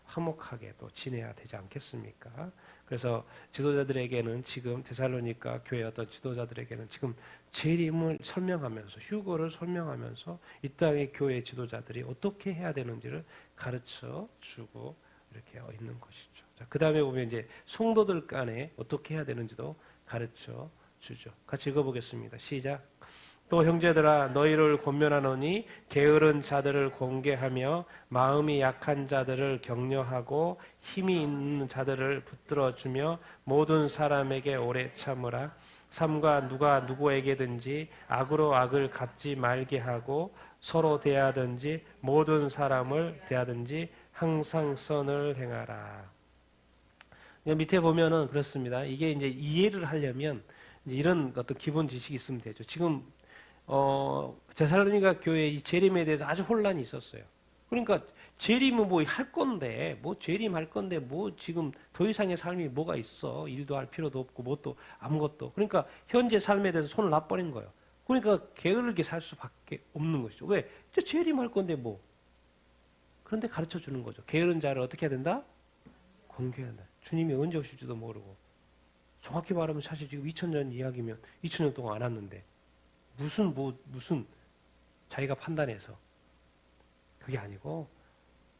화목하게 또 지내야 되지 않겠습니까? 그래서 지도자들에게는 지금 데살로니가 교회 어떤 지도자들에게는 지금 재림을 설명하면서, 휴거를 설명하면서 이 땅의 교회 지도자들이 어떻게 해야 되는지를 가르쳐 주고 이렇게 있는 것이죠. 자, 그 다음에 보면 이제 성도들 간에 어떻게 해야 되는지도 가르쳐 주죠. 같이 읽어보겠습니다. 시작. 또 형제들아 너희를 권면하노니 게으른 자들을 공개하며 마음이 약한 자들을 격려하고 힘이 있는 자들을 붙들어주며 모든 사람에게 오래 참으라. 삼가 누가 누구에게든지 악으로 악을 갚지 말게 하고 서로 대하든지 모든 사람을 대하든지 항상 선을 행하라. 밑에 보면은 그렇습니다. 이게 이제 이해를 하려면 이제 이런 어떤 기본 지식이 있으면 되죠. 지금 데살로니가 교회 이 재림에 대해서 아주 혼란이 있었어요. 그러니까 재림은 뭐 할 건데, 뭐 재림 할 건데, 뭐 지금 더 이상의 삶이 뭐가 있어? 일도 할 필요도 없고, 뭐 또 아무것도. 그러니까 현재 삶에 대해서 손을 놔버린 거예요. 그러니까 게으르게 살 수밖에 없는 것이죠. 왜? 저 재림 할 건데 뭐. 그런데 가르쳐 주는 거죠. 게으른 자를 어떻게 해야 된다? 공개해야 된다. 주님이 언제 오실지도 모르고. 정확히 말하면 사실 지금 2000년 이야기면 2000년 동안 안 왔는데. 무슨 자기가 판단해서 그게 아니고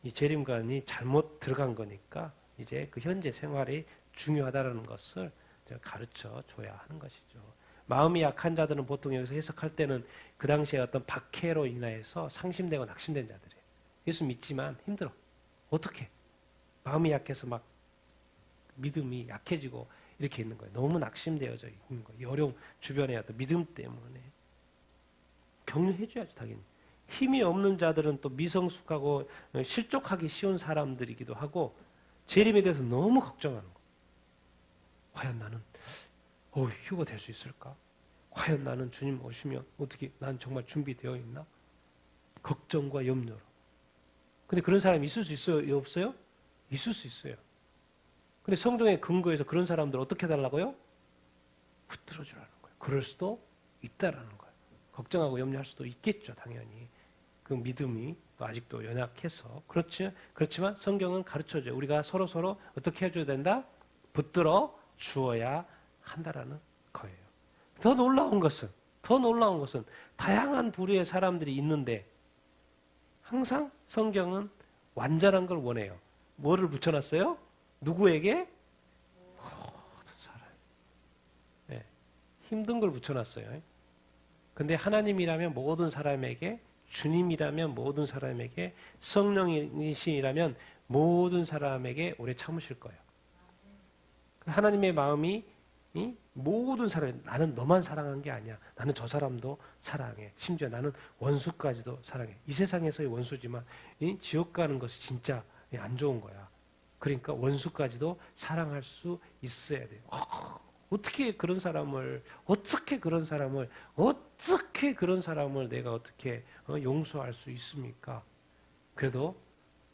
이 재림관이 잘못 들어간 거니까 이제 그 현재 생활이 중요하다는 것을 가르쳐 줘야 하는 것이죠. 마음이 약한 자들은 보통 여기서 해석할 때는 그 당시에 어떤 박해로 인해서 상심되고 낙심된 자들이에요. 예수 믿지만 힘들어. 어떻게? 마음이 약해서 막 믿음이 약해지고 이렇게 있는 거예요. 너무 낙심되어져 있는 거예요. 어려움 주변의 어떤 믿음 때문에. 격려해줘야죠, 당연히. 힘이 없는 자들은 또 미성숙하고 실족하기 쉬운 사람들이기도 하고 재림에 대해서 너무 걱정하는 거. 과연 나는 휴가 될 수 있을까? 과연 나는 주님 오시면 어떻게 난 정말 준비되어 있나? 걱정과 염려로. 근데 그런 사람이 있을 수 있어요? 없어요? 있을 수 있어요. 근데 성경의 근거에서 그런 사람들 어떻게 해달라고요? 붙들어 주라는 거예요. 그럴 수도 있다라는 거예요. 걱정하고 염려할 수도 있겠죠, 당연히. 그 믿음이 아직도 연약해서. 그렇지만 성경은 가르쳐줘요. 우리가 서로 어떻게 해줘야 된다? 붙들어 주어야 한다라는 거예요. 더 놀라운 것은 다양한 부류의 사람들이 있는데 항상 성경은 완전한 걸 원해요. 뭐를 붙여놨어요? 누구에게? 모든 사람. 네. 힘든 걸 붙여놨어요. 근데 하나님이라면 모든 사람에게 주님이라면 모든 사람에게, 성령이시라면 모든 사람에게 오래 참으실 거예요. 하나님의 마음이 모든 사람, 나는 너만 사랑한 게 아니야. 나는 저 사람도 사랑해. 심지어 나는 원수까지도 사랑해. 이 세상에서의 원수지만 지옥 가는 것이 진짜 안 좋은 거야. 그러니까 원수까지도 사랑할 수 있어야 돼요. 어떻게 그런 사람을 내가 어떻게 용서할 수 있습니까? 그래도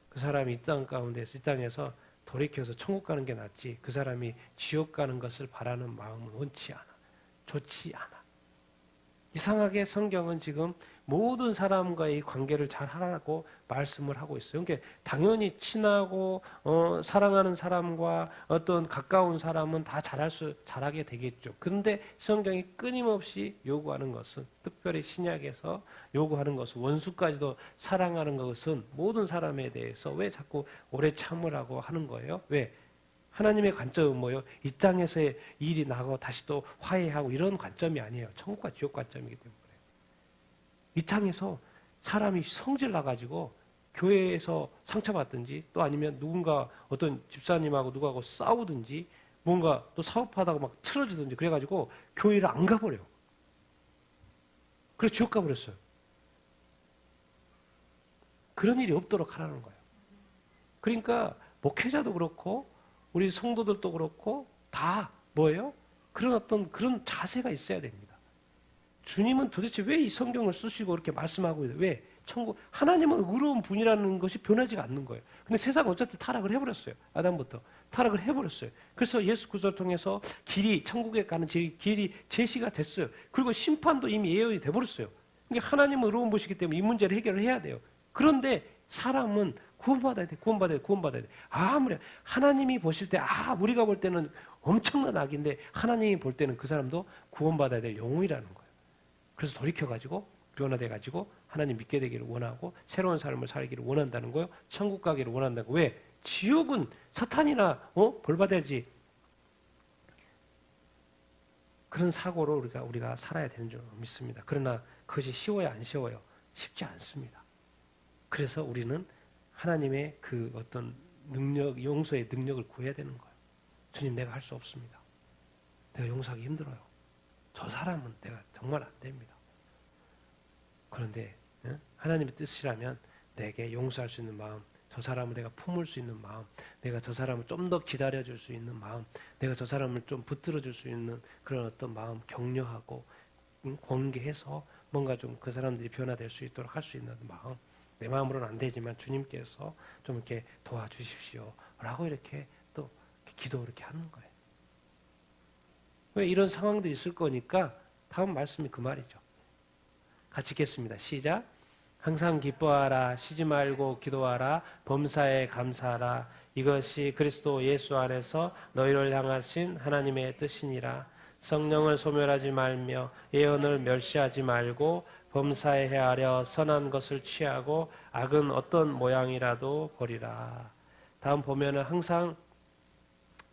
그 사람이 이 땅 가운데서, 이 땅에서 돌이켜서 천국 가는 게 낫지, 그 사람이 지옥 가는 것을 바라는 마음은 원치 않아. 좋지 않아. 이상하게 성경은 지금 모든 사람과의 관계를 잘 하라고 말씀을 하고 있어요. 그러니까 당연히 친하고 사랑하는 사람과 어떤 가까운 사람은 다 잘하게 되겠죠. 그런데 성경이 끊임없이 요구하는 것은, 특별히 신약에서 요구하는 것은, 원수까지도 사랑하는 것은 모든 사람에 대해서 왜 자꾸 오래 참으라고 하는 거예요? 왜? 하나님의 관점은 뭐예요? 이 땅에서의 일이 나고 다시 또 화해하고 이런 관점이 아니에요. 천국과 지옥 관점이기 때문에. 이 땅에서 사람이 성질 나가지고 교회에서 상처받든지, 또 아니면 누군가 어떤 집사님하고 누구하고 싸우든지, 뭔가 또 사업하다가 막 틀어지든지 그래가지고 교회를 안 가버려요. 그래서 지옥 가버렸어요. 그런 일이 없도록 하라는 거예요. 그러니까 목회자도 그렇고 우리 성도들도 그렇고 다 뭐예요? 그런 자세가 있어야 됩니다. 주님은 도대체 왜 이 성경을 쓰시고 이렇게 말씀하고 있어요? 왜? 하나님은 의로운 분이라는 것이 변하지가 않는 거예요. 근데 세상은 어쨌든 타락을 해버렸어요. 아담부터 타락을 해버렸어요. 그래서 예수 그리스도를 통해서 천국에 가는 길이 제시가 됐어요. 그리고 심판도 이미 예언이 돼버렸어요. 그러니까 하나님은 의로운 분이시기 때문에 이 문제를 해결을 해야 돼요. 그런데 사람은 구원받아야 돼. 아무리 하나님이 보실 때, 우리가 볼 때는 엄청난 악인데 하나님이 볼 때는 그 사람도 구원받아야 될 영혼이라는 거예요. 그래서 돌이켜가지고 변화돼가지고 하나님 믿게 되기를 원하고 새로운 삶을 살기를 원한다는 거예요. 천국 가기를 원한다는 거예요. 왜? 지옥은 사탄이나 벌 받아야지. 그런 사고로 우리가 살아야 되는 줄 믿습니다. 그러나 그것이 쉬워요, 안 쉬워요? 쉽지 않습니다. 그래서 우리는 하나님의 그 어떤 능력, 용서의 능력을 구해야 되는 거예요. 주님, 내가 할 수 없습니다. 내가 용서하기 힘들어요. 저 사람은 내가 정말 안 됩니다. 그런데 하나님의 뜻이라면 내게 용서할 수 있는 마음, 저 사람을 내가 품을 수 있는 마음, 내가 저 사람을 좀 더 기다려줄 수 있는 마음, 내가 저 사람을 좀 붙들어줄 수 있는 그런 어떤 마음, 격려하고 권계해서 뭔가 좀 그 사람들이 변화될 수 있도록 할 수 있는 마음, 내 마음으로는 안 되지만 주님께서 좀 이렇게 도와주십시오 라고 이렇게 또 기도 이렇게 하는 거예요. 왜? 이런 상황들이 있을 거니까 다음 말씀이 그 말이죠. 같이 읽겠습니다. 시작. 항상 기뻐하라. 쉬지 말고 기도하라. 범사에 감사하라. 이것이 그리스도 예수 안에서 너희를 향하신 하나님의 뜻이니라. 성령을 소멸하지 말며 예언을 멸시하지 말고 범사에 헤아려 선한 것을 취하고 악은 어떤 모양이라도 버리라. 다음 보면은 항상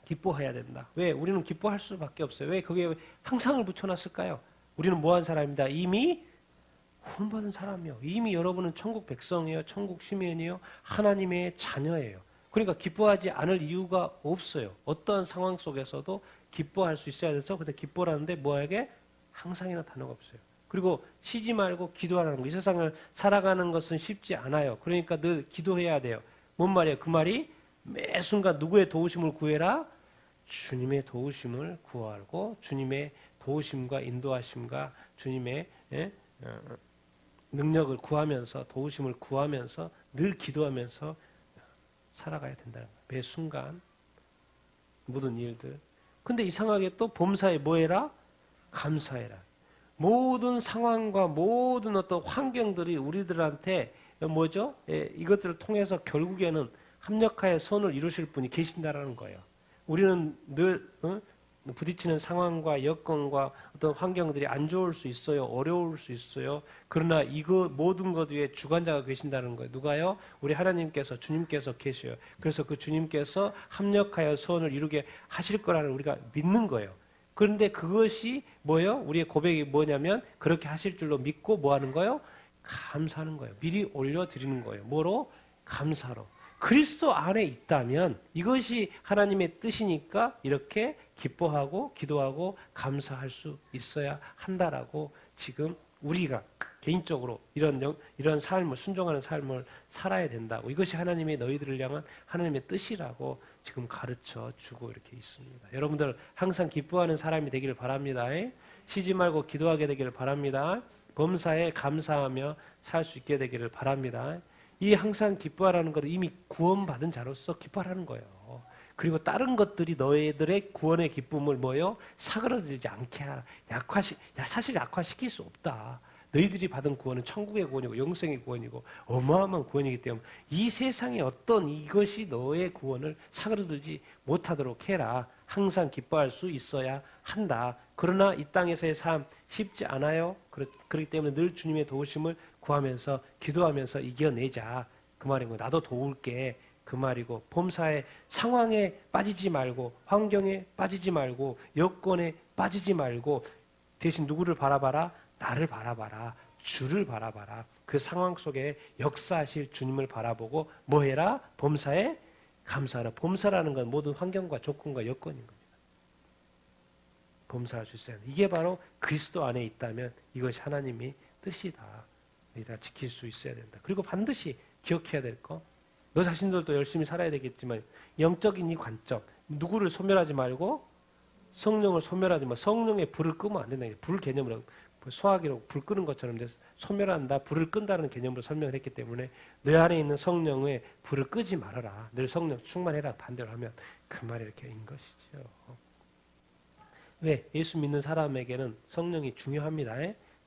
기뻐해야 된다. 왜? 우리는 기뻐할 수밖에 없어요. 왜? 거기에 항상을 붙여놨을까요? 우리는 뭐한 사람입니다. 이미 구원받은 사람이요. 이미 여러분은 천국 백성이에요. 천국 시민이에요. 하나님의 자녀예요. 그러니까 기뻐하지 않을 이유가 없어요. 어떠한 상황 속에서도 기뻐할 수 있어야 돼서, 근데 기뻐라는데 뭐에게? 항상이라는 단어가 없어요. 그리고 쉬지 말고 기도하라는 거. 이 세상을 살아가는 것은 쉽지 않아요. 그러니까 늘 기도해야 돼요. 뭔 말이에요? 그 말이 매 순간 누구의 도우심을 구해라? 주님의 도우심을 구하고 주님의 도우심과 인도하심과 주님의 능력을 구하면서, 도우심을 구하면서 늘 기도하면서 살아가야 된다는 거예요. 매 순간 모든 일들. 근데 이상하게 또 범사에 뭐해라? 감사해라. 모든 상황과 모든 어떤 환경들이 우리들한테 뭐죠? 이것들을 통해서 결국에는 합력하여 선을 이루실 분이 계신다라는 거예요. 우리는 늘 부딪히는 상황과 여건과 어떤 환경들이 안 좋을 수 있어요. 어려울 수 있어요. 그러나 이거 모든 것 위에 주관자가 계신다는 거예요. 누가요? 우리 하나님께서, 주님께서 계셔요. 그래서 그 주님께서 합력하여 선을 이루게 하실 거라는 우리가 믿는 거예요. 그런데 그것이 뭐예요? 우리의 고백이 뭐냐면 그렇게 하실 줄로 믿고 뭐 하는 거예요? 감사하는 거예요. 미리 올려드리는 거예요. 뭐로? 감사로. 그리스도 안에 있다면 이것이 하나님의 뜻이니까 이렇게 기뻐하고 기도하고 감사할 수 있어야 한다라고 지금 우리가 개인적으로 이런 삶을 순종하는 삶을 살아야 된다고, 이것이 하나님의 너희들을 향한 하나님의 뜻이라고 지금 가르쳐 주고 이렇게 있습니다. 여러분들 항상 기뻐하는 사람이 되기를 바랍니다. 쉬지 말고 기도하게 되기를 바랍니다. 범사에 감사하며 살 수 있게 되기를 바랍니다. 이 항상 기뻐하라는 것은 이미 구원받은 자로서 기뻐하라는 거예요. 그리고 다른 것들이 너희들의 구원의 기쁨을 뭐요? 사그러들지 않게 하라. 사실 약화시킬 수 없다. 너희들이 받은 구원은 천국의 구원이고 영생의 구원이고 어마어마한 구원이기 때문에 이 세상의 어떤 이것이 너의 구원을 사그러들지 못하도록 해라. 항상 기뻐할 수 있어야 한다. 그러나 이 땅에서의 삶 쉽지 않아요. 그렇기 때문에 늘 주님의 도우심을 구하면서 기도하면서 이겨내자. 그 말인 거예요. 나도 도울게. 그 말이고, 범사의 상황에 빠지지 말고, 환경에 빠지지 말고, 여건에 빠지지 말고, 대신 누구를 바라봐라? 나를 바라봐라. 주를 바라봐라. 그 상황 속에 역사하실 주님을 바라보고 뭐 해라? 범사에 감사하라. 범사라는 건 모든 환경과 조건과 여건인 겁니다. 범사할 수 있어야 한다. 이게 바로 그리스도 안에 있다면 이것이 하나님의 뜻이다. 다 지킬 수 있어야 된다. 그리고 반드시 기억해야 될 거, 너 자신들도 열심히 살아야 되겠지만 영적인 이 관점, 누구를 소멸하지 말고 성령을 소멸하지 마. 성령의 불을 끄면 안 된다. 불 개념으로 소화기로 불 끄는 것처럼 소멸한다, 불을 끈다는 개념으로 설명을 했기 때문에 내 안에 있는 성령의 불을 끄지 말아라. 늘 성령 충만해라. 반대로 하면 그 말이 이렇게 인 것이죠. 왜? 예수 믿는 사람에게는 성령이 중요합니다.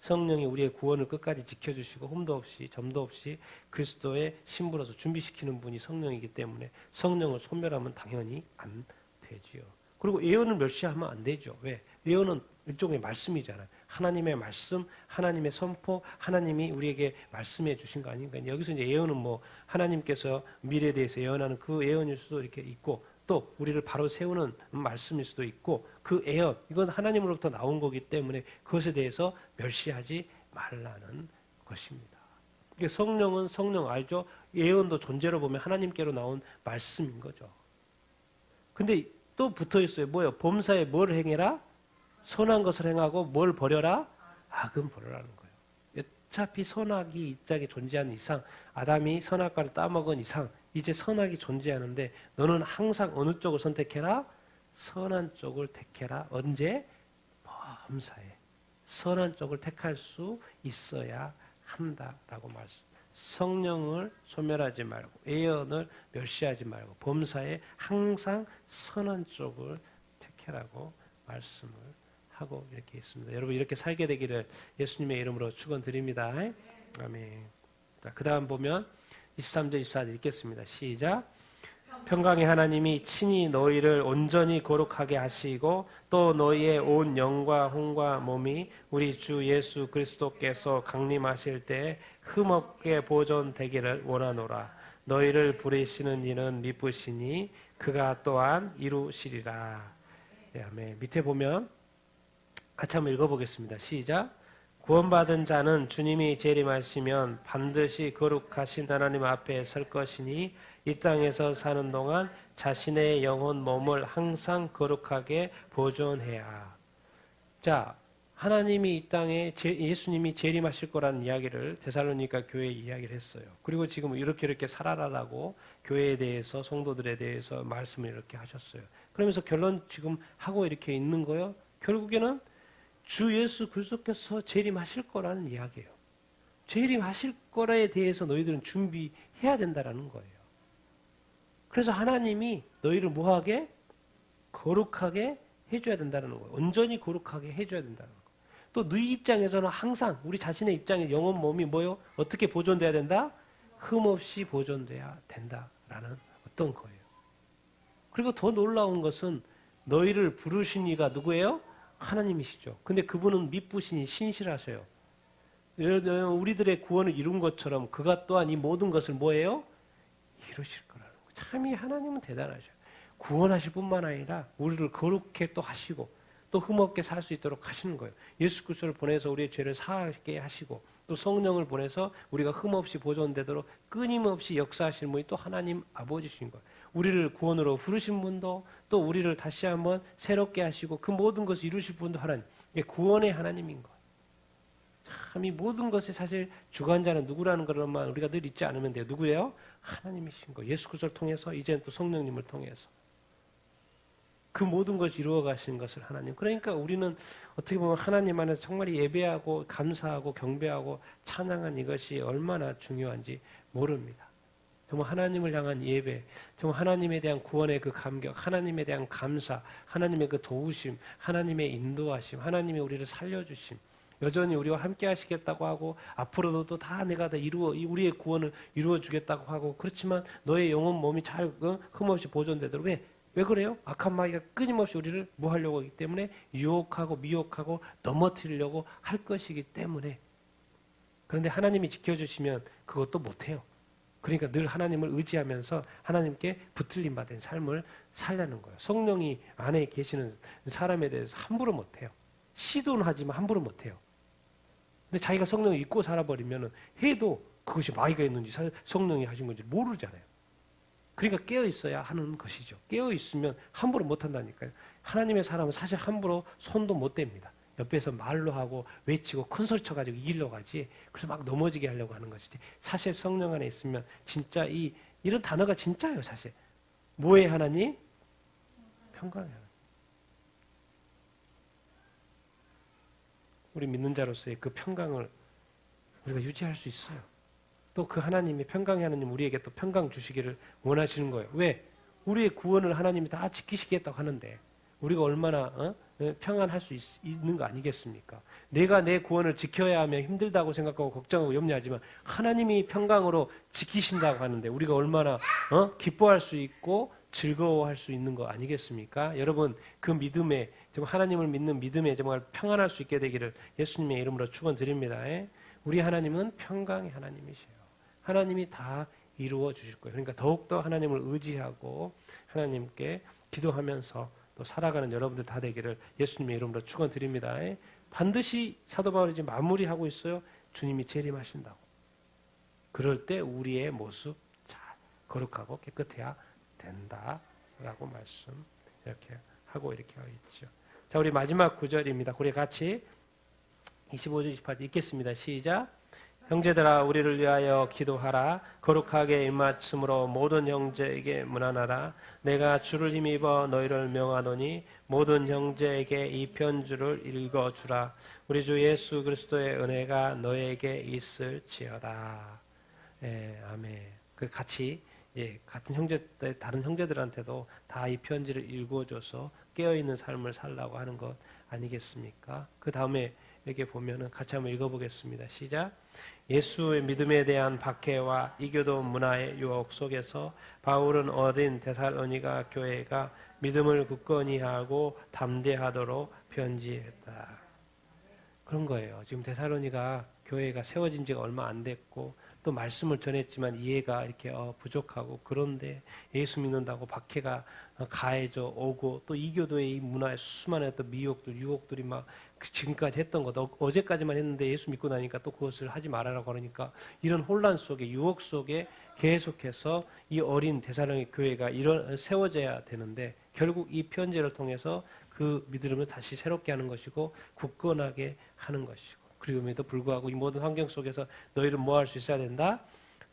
성령이 우리의 구원을 끝까지 지켜주시고 흠도 없이 점도 없이 그리스도의 신부로서 준비시키는 분이 성령이기 때문에 성령을 소멸하면 당연히 안 되지요. 그리고 예언을 멸시하면 안 되죠. 왜? 예언은 일종의 말씀이잖아요. 하나님의 말씀, 하나님의 선포, 하나님이 우리에게 말씀해 주신 거 아닌가. 여기서 이제 예언은 뭐 하나님께서 미래에 대해서 예언하는 그 예언일 수도 이렇게 있고, 또 우리를 바로 세우는 말씀일 수도 있고, 그 예언, 이건 하나님으로부터 나온 거기 때문에 그것에 대해서 멸시하지 말라는 것입니다. 성령은 성령 알죠? 예언도 존재로 보면 하나님께로 나온 말씀인 거죠. 근데 또 붙어 있어요. 뭐요? 범사에 뭘 행해라? 선한 것을 행하고 뭘 버려라? 악은 버려라는 거예요. 어차피 선악이 이 땅에 존재하는 이상, 아담이 선악과를 따먹은 이상 이제 선악이 존재하는데 너는 항상 어느 쪽을 선택해라? 선한 쪽을 택해라. 언제? 범사에 선한 쪽을 택할 수 있어야 한다라고 말씀. 성령을 소멸하지 말고 예언을 멸시하지 말고 범사에 항상 선한 쪽을 택해라고 말씀을 하고 이렇게 있습니다. 여러분 이렇게 살게 되기를 예수님의 이름으로 축원드립니다. 아멘. 자, 그 다음 보면 23절 24절 읽겠습니다. 시작. 평강의 하나님이 친히 너희를 온전히 거룩하게 하시고 또 너희의 온 영과 혼과 몸이 우리 주 예수 그리스도께서 강림하실 때 흠없게 보존되기를 원하노라. 너희를 부르시는 이는 미쁘시니 그가 또한 이루시리라. 네, 아멘. 밑에 보면 같이 한번 읽어보겠습니다. 시작. 구원받은 자는 주님이 재림하시면 반드시 거룩하신 하나님 앞에 설 것이니 이 땅에서 사는 동안 자신의 영혼 몸을 항상 거룩하게 보존해야. 자, 하나님이 이 땅에 예수님이 재림하실 거라는 이야기를 데살로니가 교회에 이야기를 했어요. 그리고 지금 이렇게 살아라라고 교회에 대해서 성도들에 대해서 말씀을 이렇게 하셨어요. 그러면서 결론 지금 하고 이렇게 있는 거예요. 결국에는 주 예수 그리스도께서 재림하실 거라는 이야기예요. 재림하실 거에 대해서 너희들은 준비해야 된다라는 거예요. 그래서 하나님이 너희를 뭐하게? 거룩하게 해줘야 된다는 거예요. 온전히 거룩하게 해줘야 된다는 거예요. 또 너희 입장에서는 항상 우리 자신의 입장에 영혼 몸이 뭐요? 어떻게 보존돼야 된다? 흠없이 보존돼야 된다라는 어떤 거예요. 그리고 더 놀라운 것은 너희를 부르신 이가 누구예요? 하나님이시죠. 근데 그분은 미쁘시니 신실하셔요. 우리들의 구원을 이룬 것처럼 그가 또한 이 모든 것을 뭐예요? 이루실 거라는 거예요. 참 이 하나님은 대단하셔요. 구원하실 뿐만 아니라 우리를 거룩해 또 하시고 또 흠없게 살 수 있도록 하시는 거예요. 예수 그리스도를 보내서 우리의 죄를 사하게 하시고 또 성령을 보내서 우리가 흠없이 보존되도록 끊임없이 역사하시는 분이 또 하나님 아버지신 거예요. 우리를 구원으로 부르신 분도 또 우리를 다시 한번 새롭게 하시고 그 모든 것을 이루실 분도 하나님. 이게 구원의 하나님인 거예요. 참 이 모든 것의 사실 주관자는 누구라는 것만 우리가 늘 잊지 않으면 돼요. 누구예요? 하나님이신 거예요. 예수 그리스도를 통해서 이제는 또 성령님을 통해서 그 모든 것을 이루어 가시는 것을 하나님. 그러니까 우리는 어떻게 보면 하나님 안에서 정말 예배하고 감사하고 경배하고 찬양한 이것이 얼마나 중요한지 모릅니다. 정말 하나님을 향한 예배, 정말 하나님에 대한 구원의 그 감격, 하나님에 대한 감사, 하나님의 그 도우심, 하나님의 인도하심, 하나님의 우리를 살려주심, 여전히 우리와 함께 하시겠다고 하고 앞으로도 또 다 내가 다 우리의 구원을 이루어 주겠다고 하고 그렇지만 너의 영혼 몸이 잘 흠없이 보존되도록 왜 그래요? 악한 마귀가 끊임없이 우리를 뭐 하려고 하기 때문에 유혹하고 미혹하고 넘어뜨리려고 할 것이기 때문에 그런데 하나님이 지켜주시면 그것도 못해요. 그러니까 늘 하나님을 의지하면서 하나님께 붙들림 받은 삶을 살려는 거예요. 성령이 안에 계시는 사람에 대해서 함부로 못해요. 시도는 하지만 함부로 못해요. 근데 자기가 성령을 잊고 살아버리면 해도 그것이 마귀가 있는지 성령이 하신 건지 모르잖아요. 그러니까 깨어 있어야 하는 것이죠. 깨어 있으면 함부로 못 한다니까요. 하나님의 사람은 사실 함부로 손도 못 댑니다. 옆에서 말로 하고 외치고 큰 소리 쳐가지고 이기려고 하지. 그래서 막 넘어지게 하려고 하는 것이지. 사실 성령 안에 있으면 진짜 이런 단어가 진짜예요. 사실 뭐의 하나님? 평강의 하나님. 우리 믿는 자로서의 그 평강을 우리가 유지할 수 있어요. 또 그 하나님의 평강의 하나님 우리에게 또 평강 주시기를 원하시는 거예요. 왜? 우리의 구원을 하나님이 다 지키시겠다고 하는데 우리가 얼마나 평안할 수 있는 거 아니겠습니까? 내가 내 구원을 지켜야 하면 힘들다고 생각하고 걱정하고 염려하지만 하나님이 평강으로 지키신다고 하는데 우리가 얼마나 기뻐할 수 있고 즐거워할 수 있는 거 아니겠습니까? 여러분 그 믿음에 정말 하나님을 믿는 믿음에 정말 평안할 수 있게 되기를 예수님의 이름으로 축원드립니다. 우리 하나님은 평강의 하나님이세요. 하나님이 다 이루어 주실 거예요. 그러니까 더욱더 하나님을 의지하고 하나님께 기도하면서 또 살아가는 여러분들 다 되기를 예수님의 이름으로 축원드립니다. 반드시 사도 바울이 지금 마무리하고 있어요. 주님이 재림하신다고. 그럴 때 우리의 모습 잘 거룩하고 깨끗해야 된다라고 말씀 이렇게 하고 이렇게 있죠. 자, 우리 마지막 구절입니다. 우리 같이 25절 28절 읽겠습니다. 시작. 형제들아 우리를 위하여 기도하라. 거룩하게 입맞춤으로 모든 형제에게 문안하라. 내가 주를 힘입어 너희를 명하노니 모든 형제에게 이 편지를 읽어주라. 우리 주 예수 그리스도의 은혜가 너에게 있을지어다. 아멘. 그 같이 같은 형제들 다른 형제들한테도 다 이 편지를 읽어줘서 깨어있는 삶을 살라고 하는 것 아니겠습니까? 그 다음에 이렇게 보면은 같이 한번 읽어보겠습니다. 시작. 예수의 믿음에 대한 박해와 이교도 문화의 유혹 속에서 바울은 어린 데살로니가 교회가 믿음을 굳건히 하고 담대하도록 편지했다. 그런 거예요. 지금 데살로니가 교회가 세워진 지가 얼마 안 됐고 또 말씀을 전했지만 이해가 이렇게 부족하고 그런데 예수 믿는다고 박해가 가해져 오고 또 이교도의 이 문화의 수많은 어떤 미혹들, 유혹들이 막 지금까지 했던 것 어제까지만 했는데 예수 믿고 나니까 또 그것을 하지 말아라고 그러니까 이런 혼란 속에 유혹 속에 계속해서 이 어린 데살로니가 교회가 세워져야 되는데 결국 이 편지를 통해서 그 믿음을 다시 새롭게 하는 것이고 굳건하게 하는 것이고 그럼에도 불구하고 이 모든 환경 속에서 너희는 뭐 할 수 있어야 된다?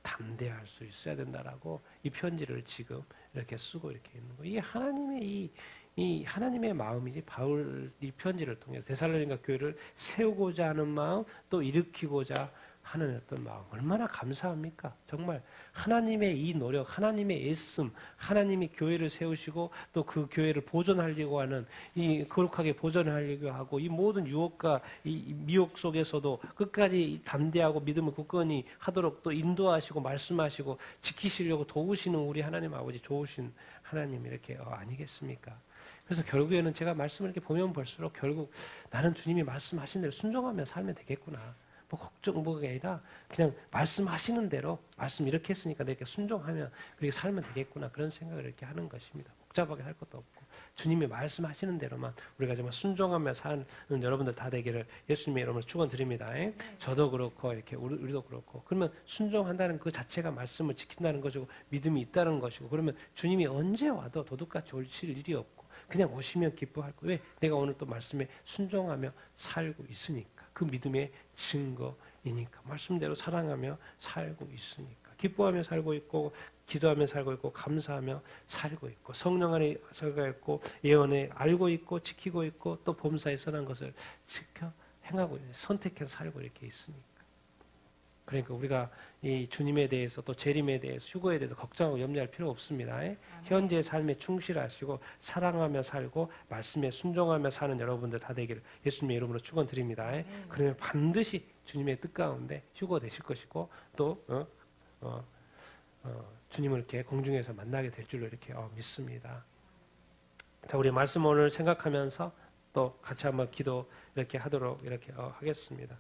담대할 수 있어야 된다라고 이 편지를 지금 이렇게 쓰고 이렇게 있는 거예요. 이게 하나님의 이 하나님의 마음이지 바울 이 편지를 통해서 데살로니가 교회를 세우고자 하는 마음 또 일으키고자 하는 어떤 마음 얼마나 감사합니까? 정말 하나님의 이 노력, 하나님의 애씀, 하나님이 교회를 세우시고 또 그 교회를 보존하려고 하는 이 거룩하게 보존하려고 하고 이 모든 유혹과 이 미혹 속에서도 끝까지 담대하고 믿음을 굳건히 하도록 또 인도하시고 말씀하시고 지키시려고 도우시는 우리 하나님 아버지 좋으신 하나님 이렇게 아니겠습니까? 그래서 결국에는 제가 말씀을 이렇게 보면 볼수록 결국 나는 주님이 말씀하신 대로 순종하며 살면 되겠구나. 뭐 걱정 뭐가 아니라 그냥 말씀하시는 대로 말씀 이렇게 했으니까 내가 순종하면 그렇게 살면 되겠구나 그런 생각을 이렇게 하는 것입니다. 복잡하게 할 것도 없고 주님이 말씀하시는 대로만 우리가 정말 순종하며 사는 여러분들 다 되기를 예수님의 이름으로 축원드립니다. 저도 그렇고 이렇게 우리도 그렇고 그러면 순종한다는 그 자체가 말씀을 지킨다는 것이고 믿음이 있다는 것이고 그러면 주님이 언제 와도 도둑같이 오실 일이 없고 그냥 오시면 기뻐할 거예요. 왜? 내가 오늘 또 말씀에 순종하며 살고 있으니까 그 믿음의 증거이니까 말씀대로 사랑하며 살고 있으니까 기뻐하며 살고 있고 기도하며 살고 있고 감사하며 살고 있고 성령 안에 살고 있고 예언에 알고 있고 지키고 있고 또 범사에 선한 것을 지켜 행하고 선택해서 살고 이렇게 있으니까 그러니까 우리가 이 주님에 대해서 또 재림에 대해서 휴거에 대해서 걱정하고 염려할 필요 없습니다. 현재의 삶에 충실하시고 사랑하며 살고 말씀에 순종하며 사는 여러분들 다 되기를 예수님의 이름으로 축원드립니다. 그러면 반드시 주님의 뜻 가운데 휴거 되실 것이고 또 주님을 이렇게 공중에서 만나게 될 줄로 이렇게 믿습니다. 자, 우리 말씀 오늘 생각하면서 또 같이 한번 기도 이렇게 하도록 이렇게 하겠습니다.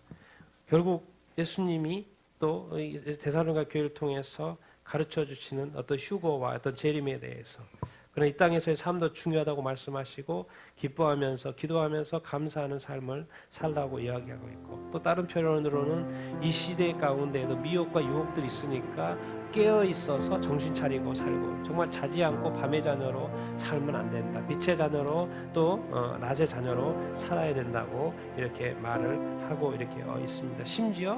결국 예수님이 또 데살로니가 교회를 통해서 가르쳐 주시는 어떤 휴거와 어떤 재림에 대해서 그러나 이 땅에서의 삶도 중요하다고 말씀하시고 기뻐하면서 기도하면서 감사하는 삶을 살라고 이야기하고 있고 또 다른 표현으로는 이 시대 가운데에도 미혹과 유혹들이 있으니까 깨어 있어서 정신 차리고 살고 정말 자지 않고 밤의 자녀로 살면 안 된다. 빛의 자녀로 또 낮의 자녀로 살아야 된다고 이렇게 말을 하고 이렇게 있습니다. 심지어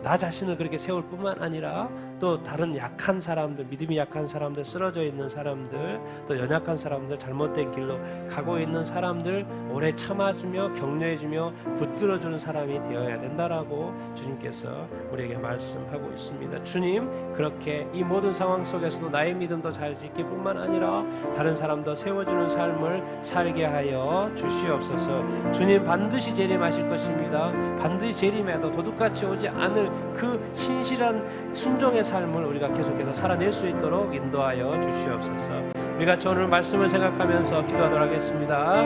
나 자신을 그렇게 세울 뿐만 아니라 또 다른 약한 사람들, 믿음이 약한 사람들, 쓰러져 있는 사람들, 또 연약한 사람들, 잘못된 길로 가고 있는 사람들 오래 참아주며 격려해주며 붙들어주는 사람이 되어야 된다라고 주님께서 우리에게 말씀하고 있습니다. 주님 그렇게 이 모든 상황 속에서도 나의 믿음도 잘 지킬 뿐만 아니라 다른 사람도 세워주는 삶을 살게 하여 주시옵소서. 주님 반드시 재림하실 것입니다. 반드시 재림해도 도둑같이 오지 않을 그 신실한 순종의 삶을 우리가 계속해서 살아낼 수 있도록 인도하여 주시옵소서. 우리가 오늘 말씀을 생각하면서 기도하도록 하겠습니다.